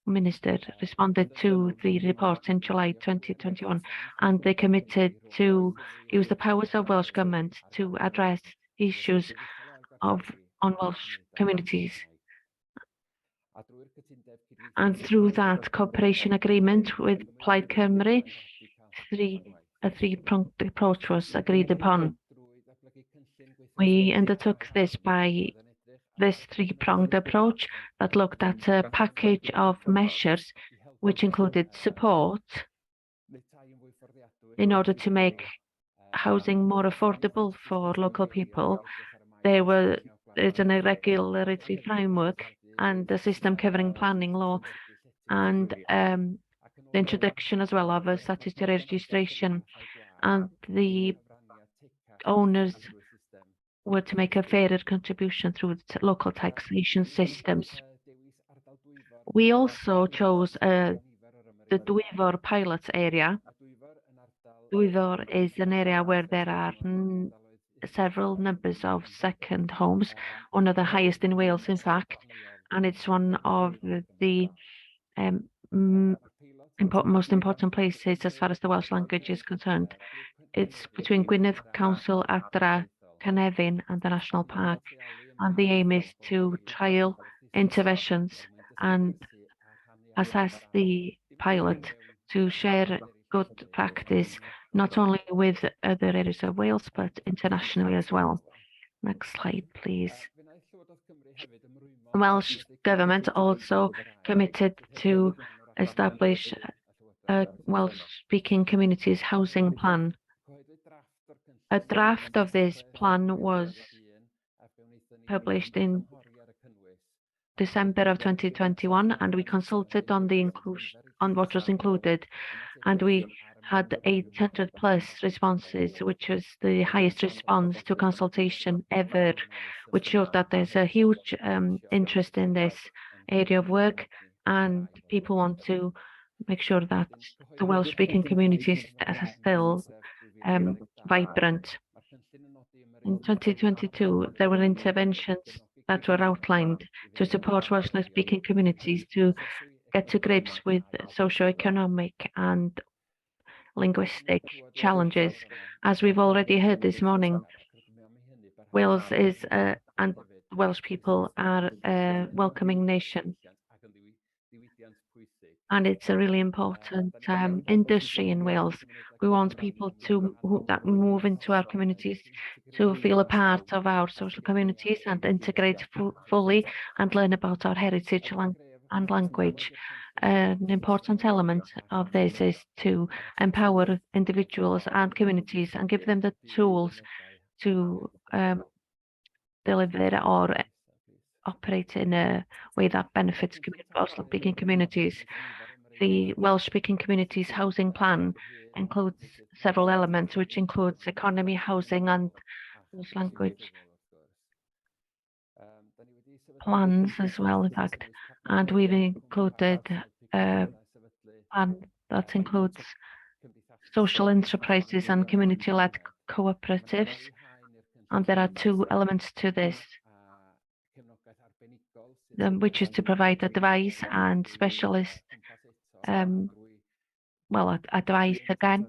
minister responded to the report in July 2021, and they committed to use the powers of Welsh Government to address issues on Welsh communities. And through that cooperation agreement with Plaid Cymru, a three-pronged approach was agreed upon. We undertook this by this three-pronged approach that looked at a package of measures which included support in order to make housing more affordable for local people. There is an irregularity framework and a system covering planning law, and the introduction as well of a statutory registration, and the owners were to make a fairer contribution through the local taxation systems. We also chose the Dwyfor pilot area. Dwyfor is an area where there are several numbers of second homes, one of the highest in Wales, in fact, and it's one of the most important places as far as the Welsh language is concerned. It's between Gwynedd Council, Adra, Cynefin and the National Park, and the aim is to trial interventions and assess the pilot to share good practice, not only with other areas of Wales, but internationally as well. Next slide, please. The Welsh Government also committed to establish a Welsh-speaking communities housing plan. A draft of this plan was published in December of 2021, and we consulted on what was included, and we had 800 plus responses, which was the highest response to consultation ever, which showed that there's a huge interest in this area of work, and people want to make sure that the Welsh-speaking communities are still vibrant. In 2022, there were interventions that were outlined to support Welsh-speaking communities to get to grips with socio-economic and linguistic challenges. As we've already heard this morning, Wales is and Welsh people are a welcoming nation, and it's a really important industry in Wales. We want people that move into our communities to feel a part of our social communities and integrate fully and learn about our heritage and language. An important element of this is to empower individuals and communities and give them the tools to deliver or operate in a way that benefits Welsh-speaking communities. The Welsh-speaking communities housing plan includes several elements, which includes economy, housing, and Welsh language plans as well, in fact. And we've included a plan that includes social enterprises and community-led cooperatives. And there are two elements to this, which is to provide advice and specialist advice again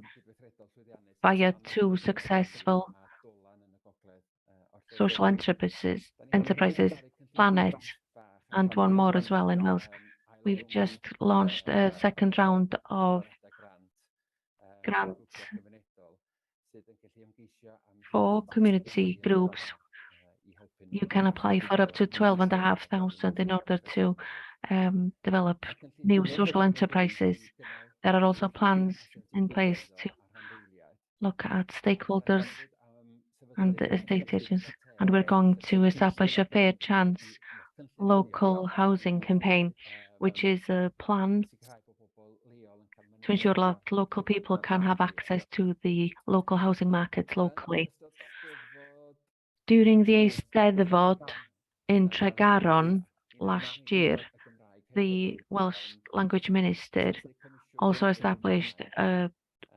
via two successful social enterprises, Planet, and one more as well in Wales. We've just launched a second round of grants for community groups. You can apply for up to 12,500 in order to develop new social enterprises. There are also plans in place to look at stakeholders and the estate agents, and we're going to establish a fair chance local housing campaign, which is a plan to ensure that local people can have access to the local housing markets locally. During the Eisteddfod in Tregaron last year, the Welsh Language Minister also established a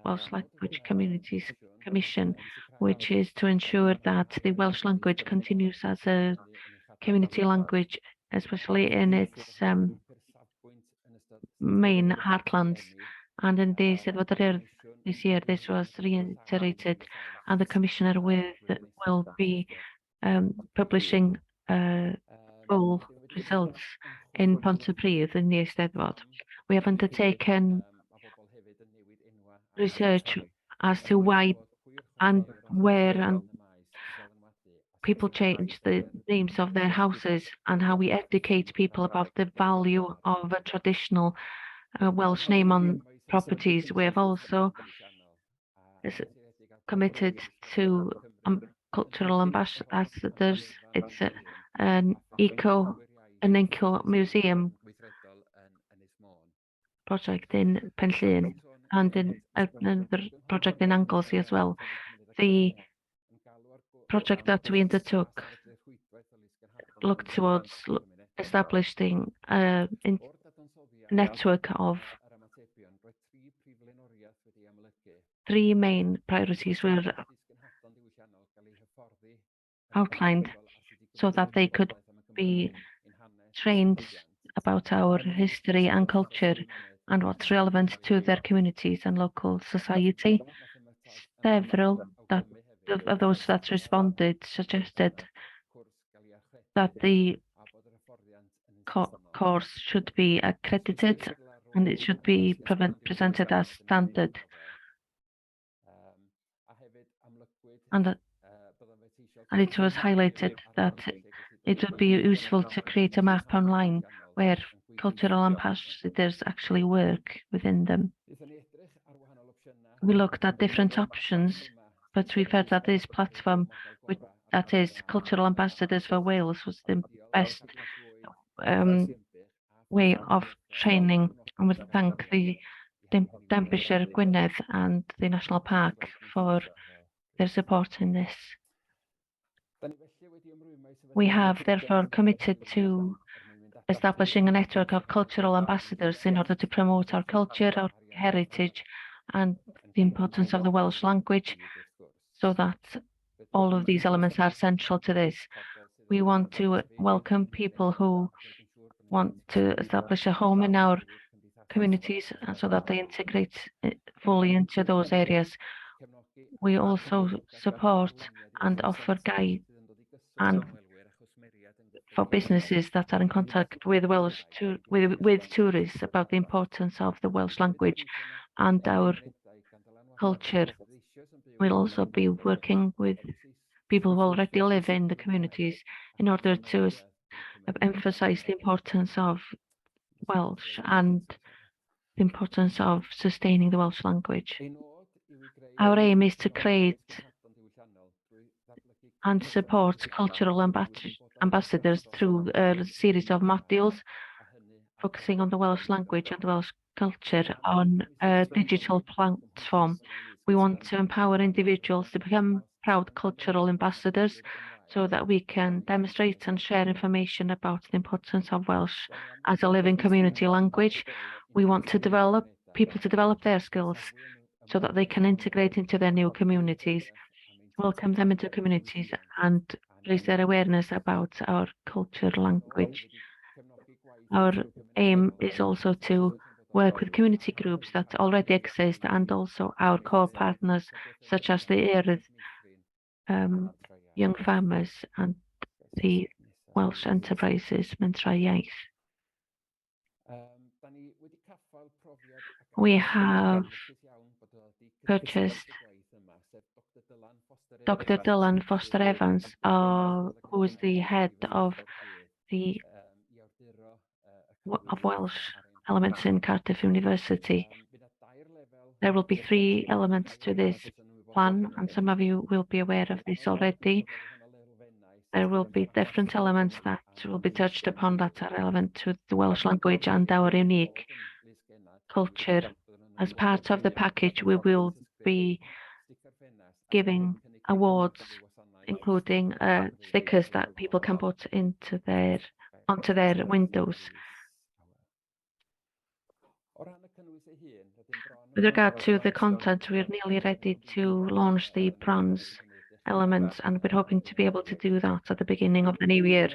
Welsh Language Communities Commission, which is to ensure that the Welsh language continues as a community language, especially in its main heartlands. And in the Eisteddfod this year, this was reiterated, and the Commissioner will be publishing full results in Pontypridd in the Eisteddfod. We have undertaken research as to why and where and people change the names of their houses, and how we educate people about the value of a traditional Welsh name on properties. We have also committed to cultural ambassadors. It's an eco museum project in Penllyn, and in another project in Anglesey as well. The project that we undertook looked towards establishing a network of 3 main priorities were outlined so that they could be trained about our history and culture and what's relevant to their communities and local society. Several of those that responded suggested that the course should be accredited and it should be presented as standard. And it was highlighted that it would be useful to create a map online where cultural ambassadors actually work within them. We looked at different options, but we felt that this platform, that is Cultural Ambassadors for Wales, was the best way of training. And we thank the Denbighshire, Gwynedd and the National Park for their support in this. We have therefore committed to establishing a network of cultural ambassadors in order to promote our culture, our heritage, and the importance of the Welsh language, so that all of these elements are central to this. We want to welcome people who want to establish a home in our communities so that they integrate fully into those areas. We also support and offer guide and for businesses that are in contact with with tourists about the importance of the Welsh language and our culture. We'll also be working with people who already live in the communities in order to emphasize the importance of Welsh and the importance of sustaining the Welsh language. Our aim is to create and support cultural ambassadors through a series of modules focusing on the Welsh language and Welsh culture on a digital platform. We want to empower individuals to become proud cultural ambassadors so that we can demonstrate and share information about the importance of Welsh as a living community language. We want to develop people to develop their skills so that they can integrate into their new communities, welcome them into communities and raise their awareness about our culture, language. Our aim is also to work with community groups that already exist and also our core partners such as the Urdd, Young Farmers and the Welsh Enterprises Mentrau Iaith. We have purchased Dr. Dylan Foster Evans, who is the head of Welsh elements in Cardiff University. There will be 3 elements to this plan, and some of you will be aware of this already. There will be different elements that will be touched upon that are relevant to the Welsh language and our unique culture. As part of the package, we will be giving awards, including stickers that people can put onto their windows. With regard to the content, we're nearly ready to launch the bronze elements, and we're hoping to be able to do that at the beginning of the new year.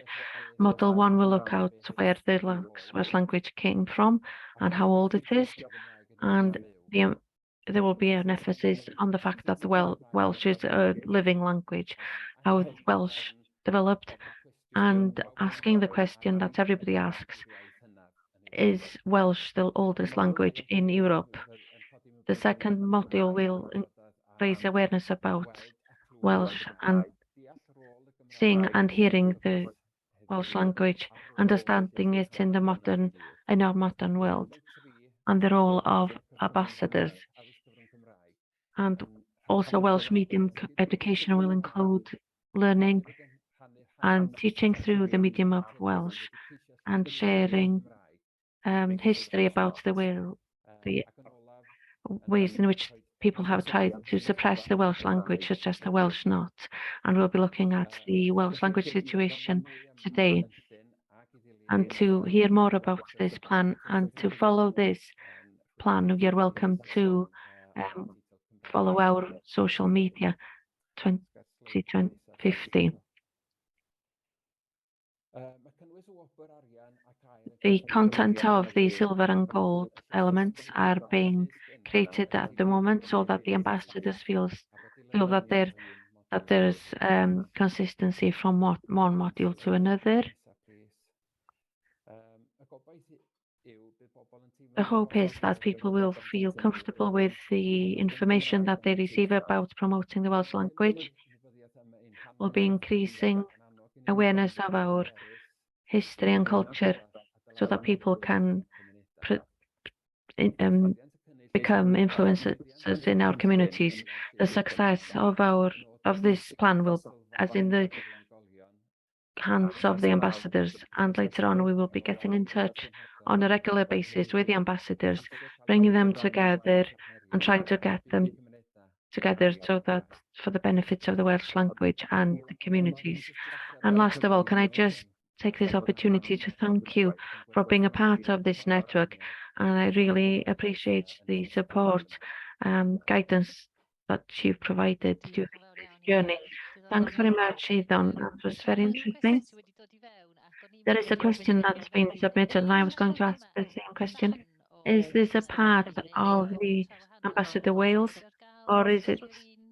Model 1 will look at where the Welsh language came from and how old it is, and there will be an emphasis on the fact that the Welsh is a living language, how Welsh developed, and asking the question that everybody asks, is Welsh the oldest language in Europe? The second module will raise awareness about Welsh and seeing and hearing the Welsh language, understanding it in our modern world, and the role of ambassadors. And also Welsh medium education will include learning and teaching through the medium of Welsh and sharing history about the ways in which people have tried to suppress the Welsh language, such as the Welsh Not. And we'll be looking at the Welsh language situation today. And to hear more about this plan and to follow this plan, you're welcome to follow our social media 2050. The content of the silver and gold elements are being created at the moment so that the ambassadors feel that there's consistency from one module to another. The hope is that people will feel comfortable with the information that they receive about promoting the Welsh language. We'll be increasing awareness of our history and culture so that people can become influencers in our communities. The success of this plan will, as in the hands of the ambassadors, and later on we will be getting in touch on a regular basis with the ambassadors, bringing them together and trying to get them together so that for the benefits of the Welsh language and the communities. And last of all, can I just take this opportunity to thank you for being a part of this network, and I really appreciate the support, guidance that you've provided during this journey. Thanks very much, Edon. It was very interesting. There is a question that's been submitted, and I was going to ask the same question. Is this a part of the Ambassador Wales, or is it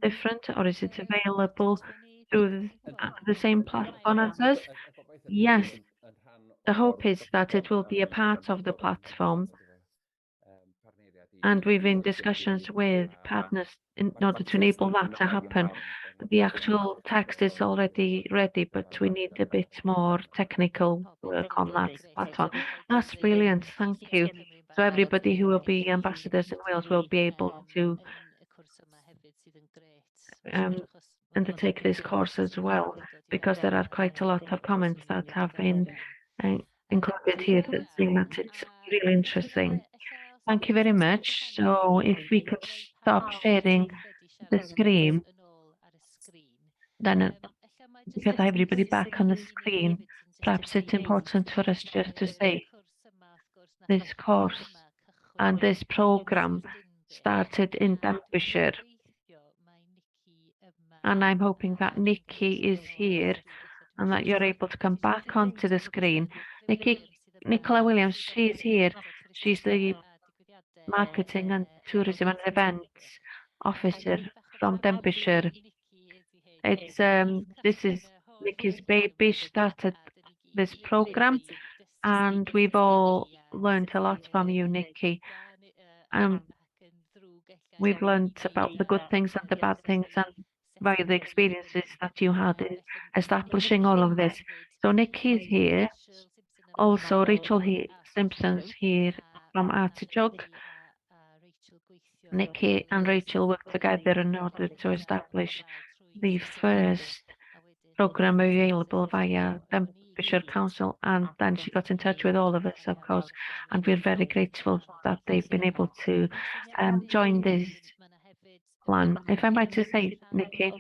different, or is it available through the same platform as us? Yes, the hope is that it will be a part of the platform, and we've in discussions with partners in order to enable that to happen. The actual text is already ready, but we need a bit more technical work on that platform. That's brilliant, thank you. So everybody who will be ambassadors in Wales will be able to undertake this course as well, because there are quite a lot of comments that have been included here that saying that it's really interesting. Thank you very much. So if we could stop sharing the screen, then to get everybody back on the screen, perhaps it's important for us just to say this course and this program started in Denbighshire. And I'm hoping that Nikki is here and that you're able to come back onto the screen. Nicola Williams, she's here. She's the Marketing and Tourism and Events Officer from Denbighshire. It's this is Nikki's baby. She started this program, and we've all learned a lot from you, Nikki. We've learned about the good things and the bad things, and via the experiences that you had in establishing all of this. So Nikki's here. Also, Rachel Simpson's here from Artichoke. Nikki and Rachel worked together in order to establish the first program available via Denbighshire Council, and then she got in touch with all of us, of course, and we're very grateful that they've been able to join this plan. If I'm right to say, Nikki,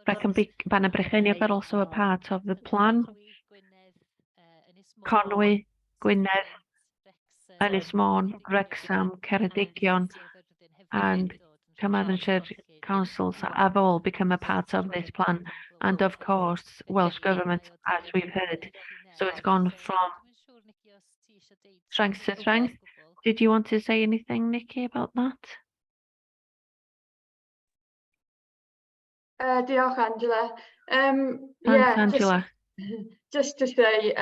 Bana Brycheiniog are also a part of the plan. Conwy, Gwynedd, Ynys Môn, Wrexham, Ceredigion, and Carmarthenshire councils have all become a part of this plan, and of course Welsh Government, as we've heard. So it's gone from strength to strength. Did you want to say anything, Nikki, about that? Diolch, Angela. Thanks, Yeah, Angela. just to say,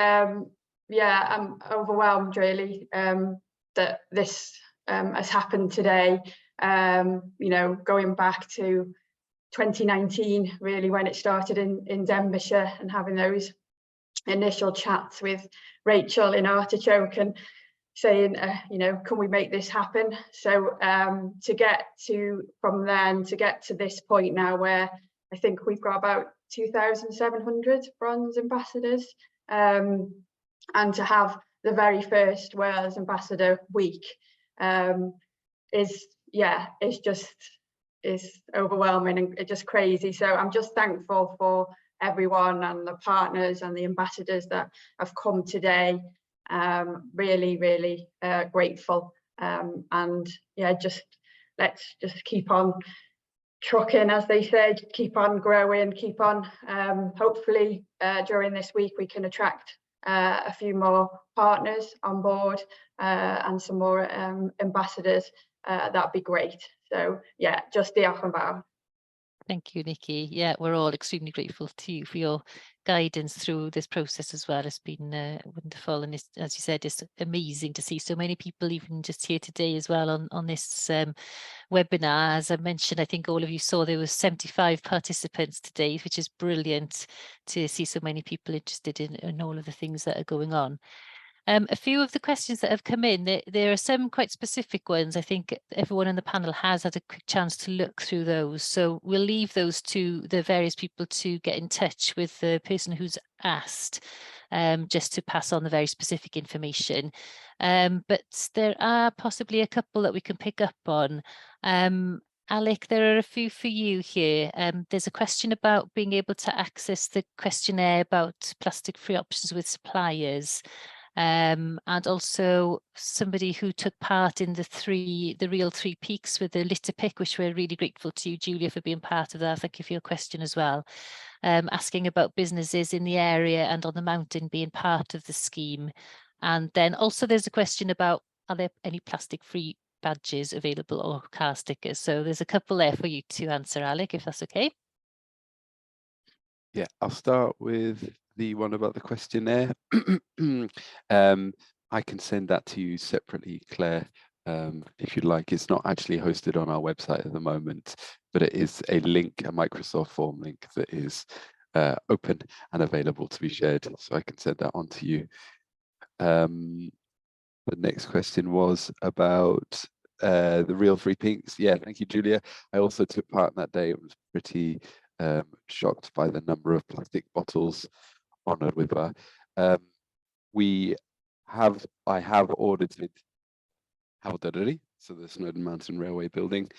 yeah, I'm overwhelmed really that this has happened today. You know, going back to 2019, really, when it started in Denbighshire, and having those initial chats with Rachel in Artichoke and saying, you know, can we make this happen? So to get to, from then to get to this point now, where I think we've got about 2,700 bronze ambassadors, and to have the very first Wales Ambassador Week is overwhelming and just crazy. So I'm just thankful for everyone and the partners and the ambassadors that have come today. Really grateful, and yeah, let's just keep on trucking, as they say, keep on growing, keep on. Hopefully during this week we can attract a few more partners on board and some more ambassadors. That'd be great. So yeah, just diolch yn fawr. Thank you, Nikki. Yeah, we're all extremely grateful to you for your guidance through this process as well. It's been wonderful, and it's, as you said, it's amazing to see so many people even just here today as well on this webinar. As I mentioned, I think all of you saw there were 75 participants today, which is brilliant to see so many people interested in all of the things that are going on. A few of the questions that have come in, there are some quite specific ones. I think everyone on the panel has had a quick chance to look through those. So we'll leave those to the various people to get in touch with the person who's asked, just to pass on the very specific information. But there are possibly a couple that we can pick up on. Alec, there are a few for you here. There's a question about being able to access the questionnaire about plastic-free options with suppliers. And also somebody who took part in the real three peaks with the litter pick, which we're really grateful to you, Julia, for being part of that. Thank you for your question as well. Asking about businesses in the area and on the mountain being part of the scheme. And then also there's a question about, are there any plastic-free badges available or car stickers? So there's a couple there for you to answer, Alec, if that's okay. Yeah, I'll start with the one about the questionnaire. I can send that to you separately, Claire, if you'd like. It's not actually hosted on our website at the moment, but it is a link, a Microsoft form link that is open and available to be shared. So I can send that on to you. The next question was about the real three pinks. Yeah, thank you, Julia. I also took part in that day. It was pretty shocked by the number of plastic bottles honoured with her. I have audited Haldurri, so the Snowdon Mountain Railway building,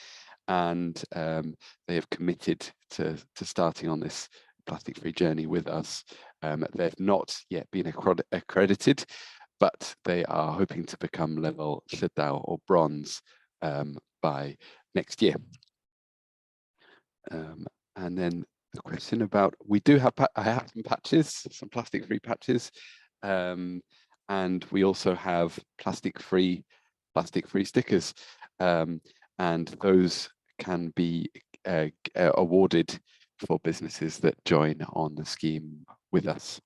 and they have committed to starting on this plastic-free journey with us. They've not yet been accredited, but they are hoping to become level Llydau or bronze by next year. And then the question about, I have some patches, some plastic-free patches, and we also have plastic-free stickers, and those can be awarded for businesses that join on the scheme with us.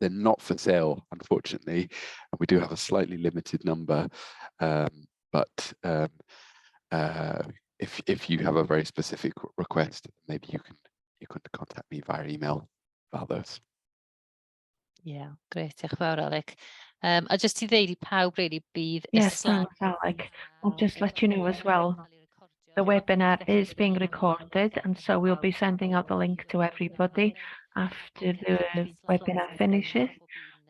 They're not for sale, unfortunately, and we do have a slightly limited number, but if you have a very specific request, maybe you can contact me via email about those. Yeah, great. Diolch yn fawr, Alec. A just i ddeud I pawb really bydd Yes, thanks, Alec. I'll just let you know as well, the webinar is being recorded, and so we'll be sending out the link to everybody after the webinar finishes.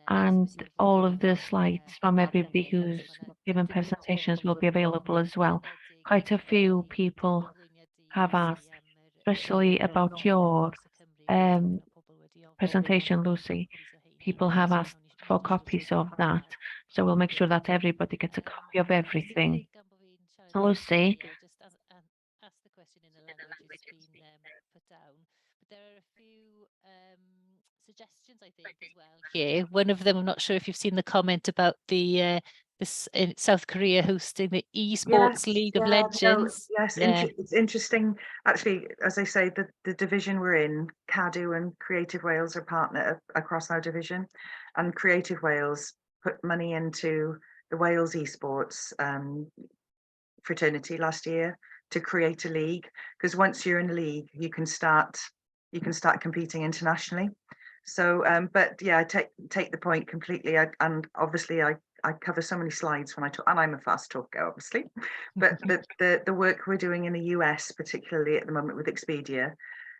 And all of the slides from everybody who's given presentations will be available as well. Quite a few people have asked, especially about your presentation, Lucy. People have asked for copies of that, so we'll make sure that everybody gets a copy of everything. Lucy. Ask the question in a language that's been put down, but there are a few suggestions, I think, as well here. One of them, I'm not sure if you've seen the comment about the this in South Korea hosting the Esports League of Legends. It's interesting. Actually, as I say, the division we're in, CADU and Creative Wales are partner across our division, and Creative Wales put money into the Wales Esports fraternity last year to create a league, because once you're in a league, you can start competing internationally. So, but yeah, I take the point completely. And obviously, I cover so many slides when I talk, and I'm a fast talker, obviously. But the work we're doing in the US, particularly at the moment with Expedia,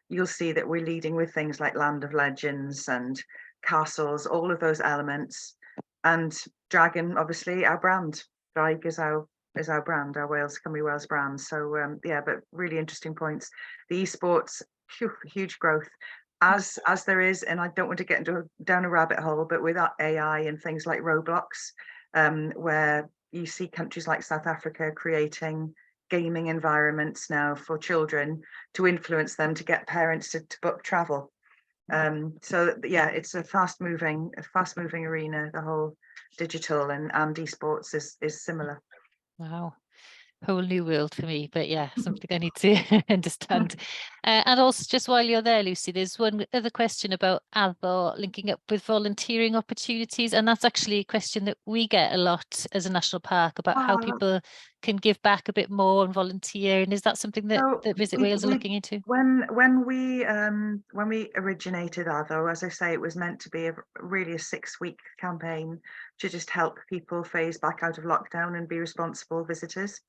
you'll see that we're leading with things like Land of Legends and castles, all of those elements, and Dragon, obviously, our brand. Draig is our brand, our Cymru Wales brand. So yeah, but really interesting points. The esports, huge growth, as there is, and I don't want to get down a rabbit hole, but with AI and things like Roblox, where you see countries like South Africa creating gaming environments now for children to influence them to get parents to book travel. So yeah, it's a fast moving arena. The whole digital and esports is similar. Wow. whole new world for me, but yeah, something I need to understand. And also, just while you're there, Lucy, there's one other question about ADDO linking up with volunteering opportunities, and that's actually a question that we get a lot as a national park about how people can give back a bit more and volunteer. And is that something that, So that Visit Wales are looking into? When we originated ADDO, as I say, it was meant to be really a 6-week campaign to just help people phase back out of lockdown and be responsible visitors.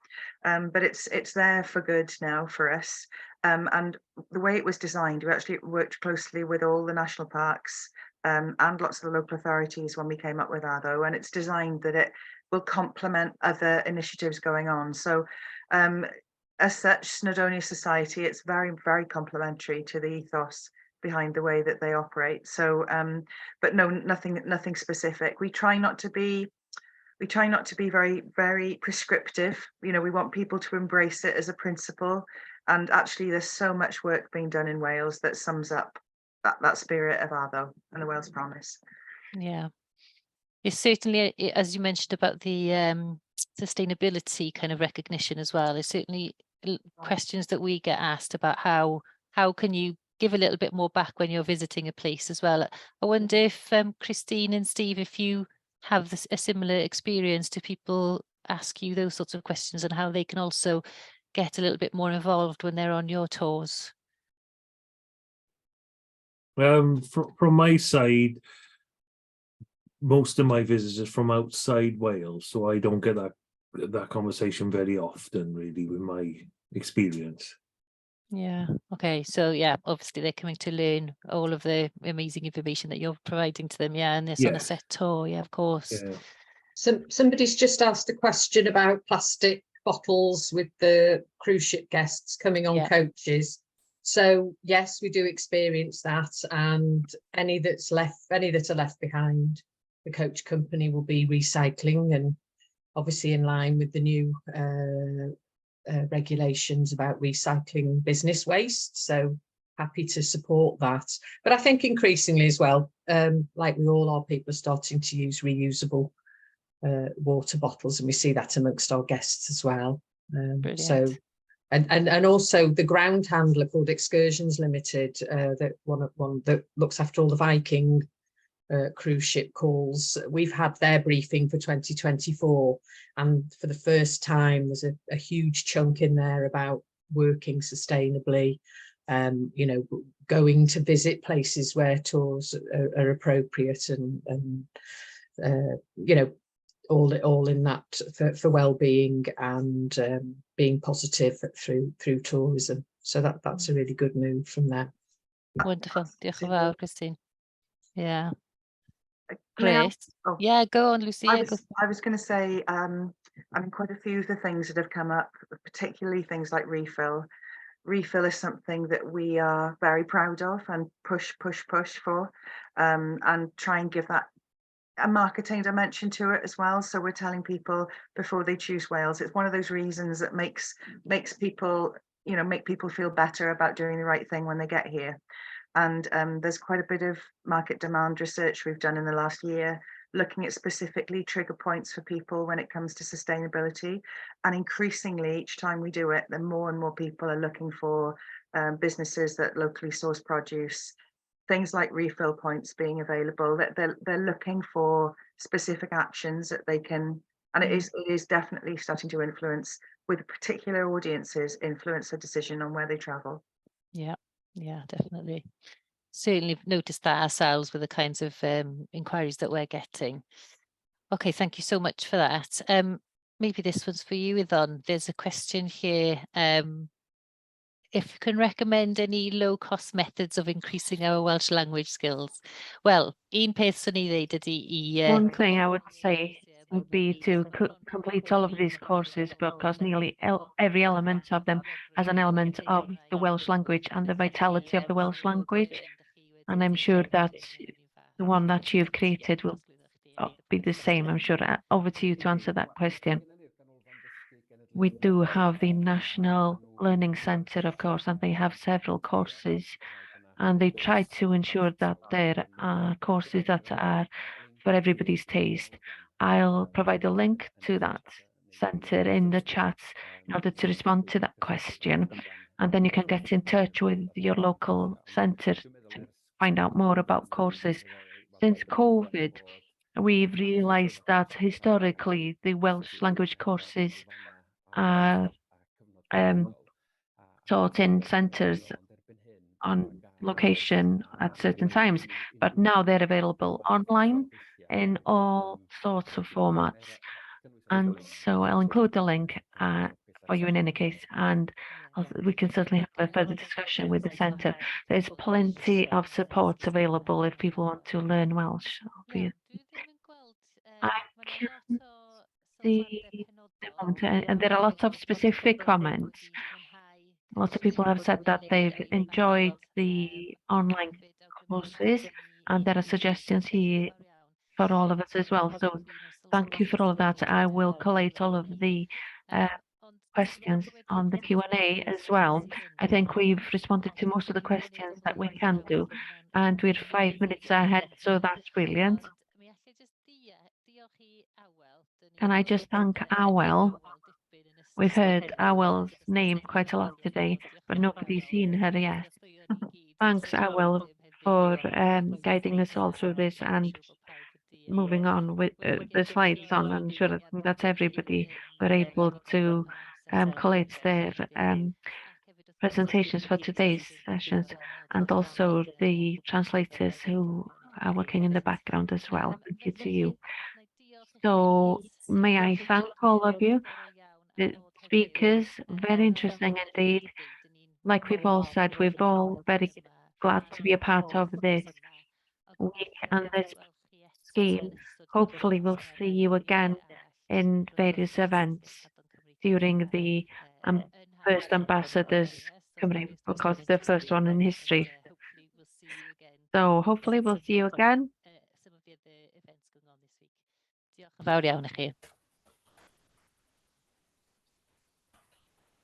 But it's there for good now for us. And the way it was designed, we actually worked closely with all the national parks and lots of the local authorities when we came up with ADDO, and it's designed that it will complement other initiatives going on. So as such, Snowdonia Society, it's very, very complementary to the ethos behind the way that they operate. So, but no, nothing specific. We try not to be very, very prescriptive. You know, we want people to embrace it as a principle. And actually, there's so much work being done in Wales that sums up that spirit of ADDO and the Wales Promise. Yeah, it's certainly, as you mentioned about the sustainability kind of recognition as well. It's certainly questions that we get asked about how can you give a little bit more back when you're visiting a place as well. I wonder if Christine and Steve, if you have a similar experience, do people ask you those sorts of questions and how they can also get a little bit more involved when they're on your tours? From my side, most of my visitors are from outside Wales, so I don't get that conversation very often, really, with my experience. Yeah, okay, so yeah, obviously they're coming to learn all of the amazing information that you're providing to them, yeah, and it's on a set tour, yeah, of course. Yeah. Somebody's just asked a question about plastic bottles with the cruise ship guests coming on coaches. So yes, we do experience that, and any that are left behind, the coach company will be recycling, and obviously in line with the new regulations about recycling business waste. So happy to support that. But I think increasingly as well, like we all are, people are starting to use reusable water bottles, and we see that amongst our guests as well. So and also the ground handler called Excursions Limited, that one that looks after all the Viking cruise ship calls. We've had their briefing for 2024, and for the first time there's a huge chunk in there about working sustainably, you know, going to visit places where tours are appropriate, and you know, all in that for well-being and being positive through tourism. So that's a really good move from there. Wonderful. Diolch yn fawr, Christine. Yeah. Great. Yeah, go on, Lucy. I was going to say, I mean, quite a few of the things that have come up, particularly things like refill. Refill is something that we are very proud of and push for, and try and give that a marketing dimension to it as well. So we're telling people before they choose Wales, it's one of those reasons that makes people, you know, make people feel better about doing the right thing when they get here. And there's quite a bit of market demand research we've done in the last year, looking at specifically trigger points for people when it comes to sustainability. And increasingly, each time we do it, then more and more people are looking for businesses that locally source produce, things like refill points being available, that they're looking for specific actions that they can, and it is definitely starting to influence, with particular audiences, influence a decision on where they travel. Yeah, definitely. Certainly noticed that ourselves with the kinds of inquiries that we're getting. Okay, thank you so much for that. Maybe this one's for you, Yvonne. There's a question here. If you can recommend any low-cost methods of increasing our Welsh language skills. Well, un peth swn I ddeud ydi... One thing I would say would be to complete all of these courses, because nearly every element of them has an element of the Welsh language and the vitality of the Welsh language. And I'm sure that the one that you've created will be the same. I'm sure. Over to you to answer that question. We do have the National Learning Centre, of course, and they have several courses, and they try to ensure that there are courses that are for everybody's taste. I'll provide a link to that centre in the chat in order to respond to that question. And then you can get in touch with your local centre to find out more about courses. Since COVID, we've realised that historically the Welsh language courses are taught in centres on location at certain times, but now they're available online in all sorts of formats. And so I'll include the link for you in any case, and we can certainly have a further discussion with the centre. There's plenty of support available if people want to learn Welsh. I can see and there are lots of specific comments. Lots of people have said that they've enjoyed the online courses, and there are suggestions here for all of us as well. So thank you for all of that. I will collate all of the questions on the Q&A as well. I think we've responded to most of the questions that we can do, and we're 5 minutes ahead, so that's brilliant. Can I just thank Awel? We've heard Awel's name quite a lot today, but nobody's seen her yet. Thanks, Awel, for guiding us all through this and moving on with the slides on. I'm sure that everybody were able to collate their presentations for today's sessions, and also the translators who are working in the background as well. Thank you to you. So may I thank all of you, the speakers, very interesting indeed. Like we've all said, we're all very glad to be a part of this week and this scheme. Hopefully we'll see you again in various events during the first Ambassadors Cymru, because the first one in history. So hopefully we'll see you again. Fawr iawn i chi.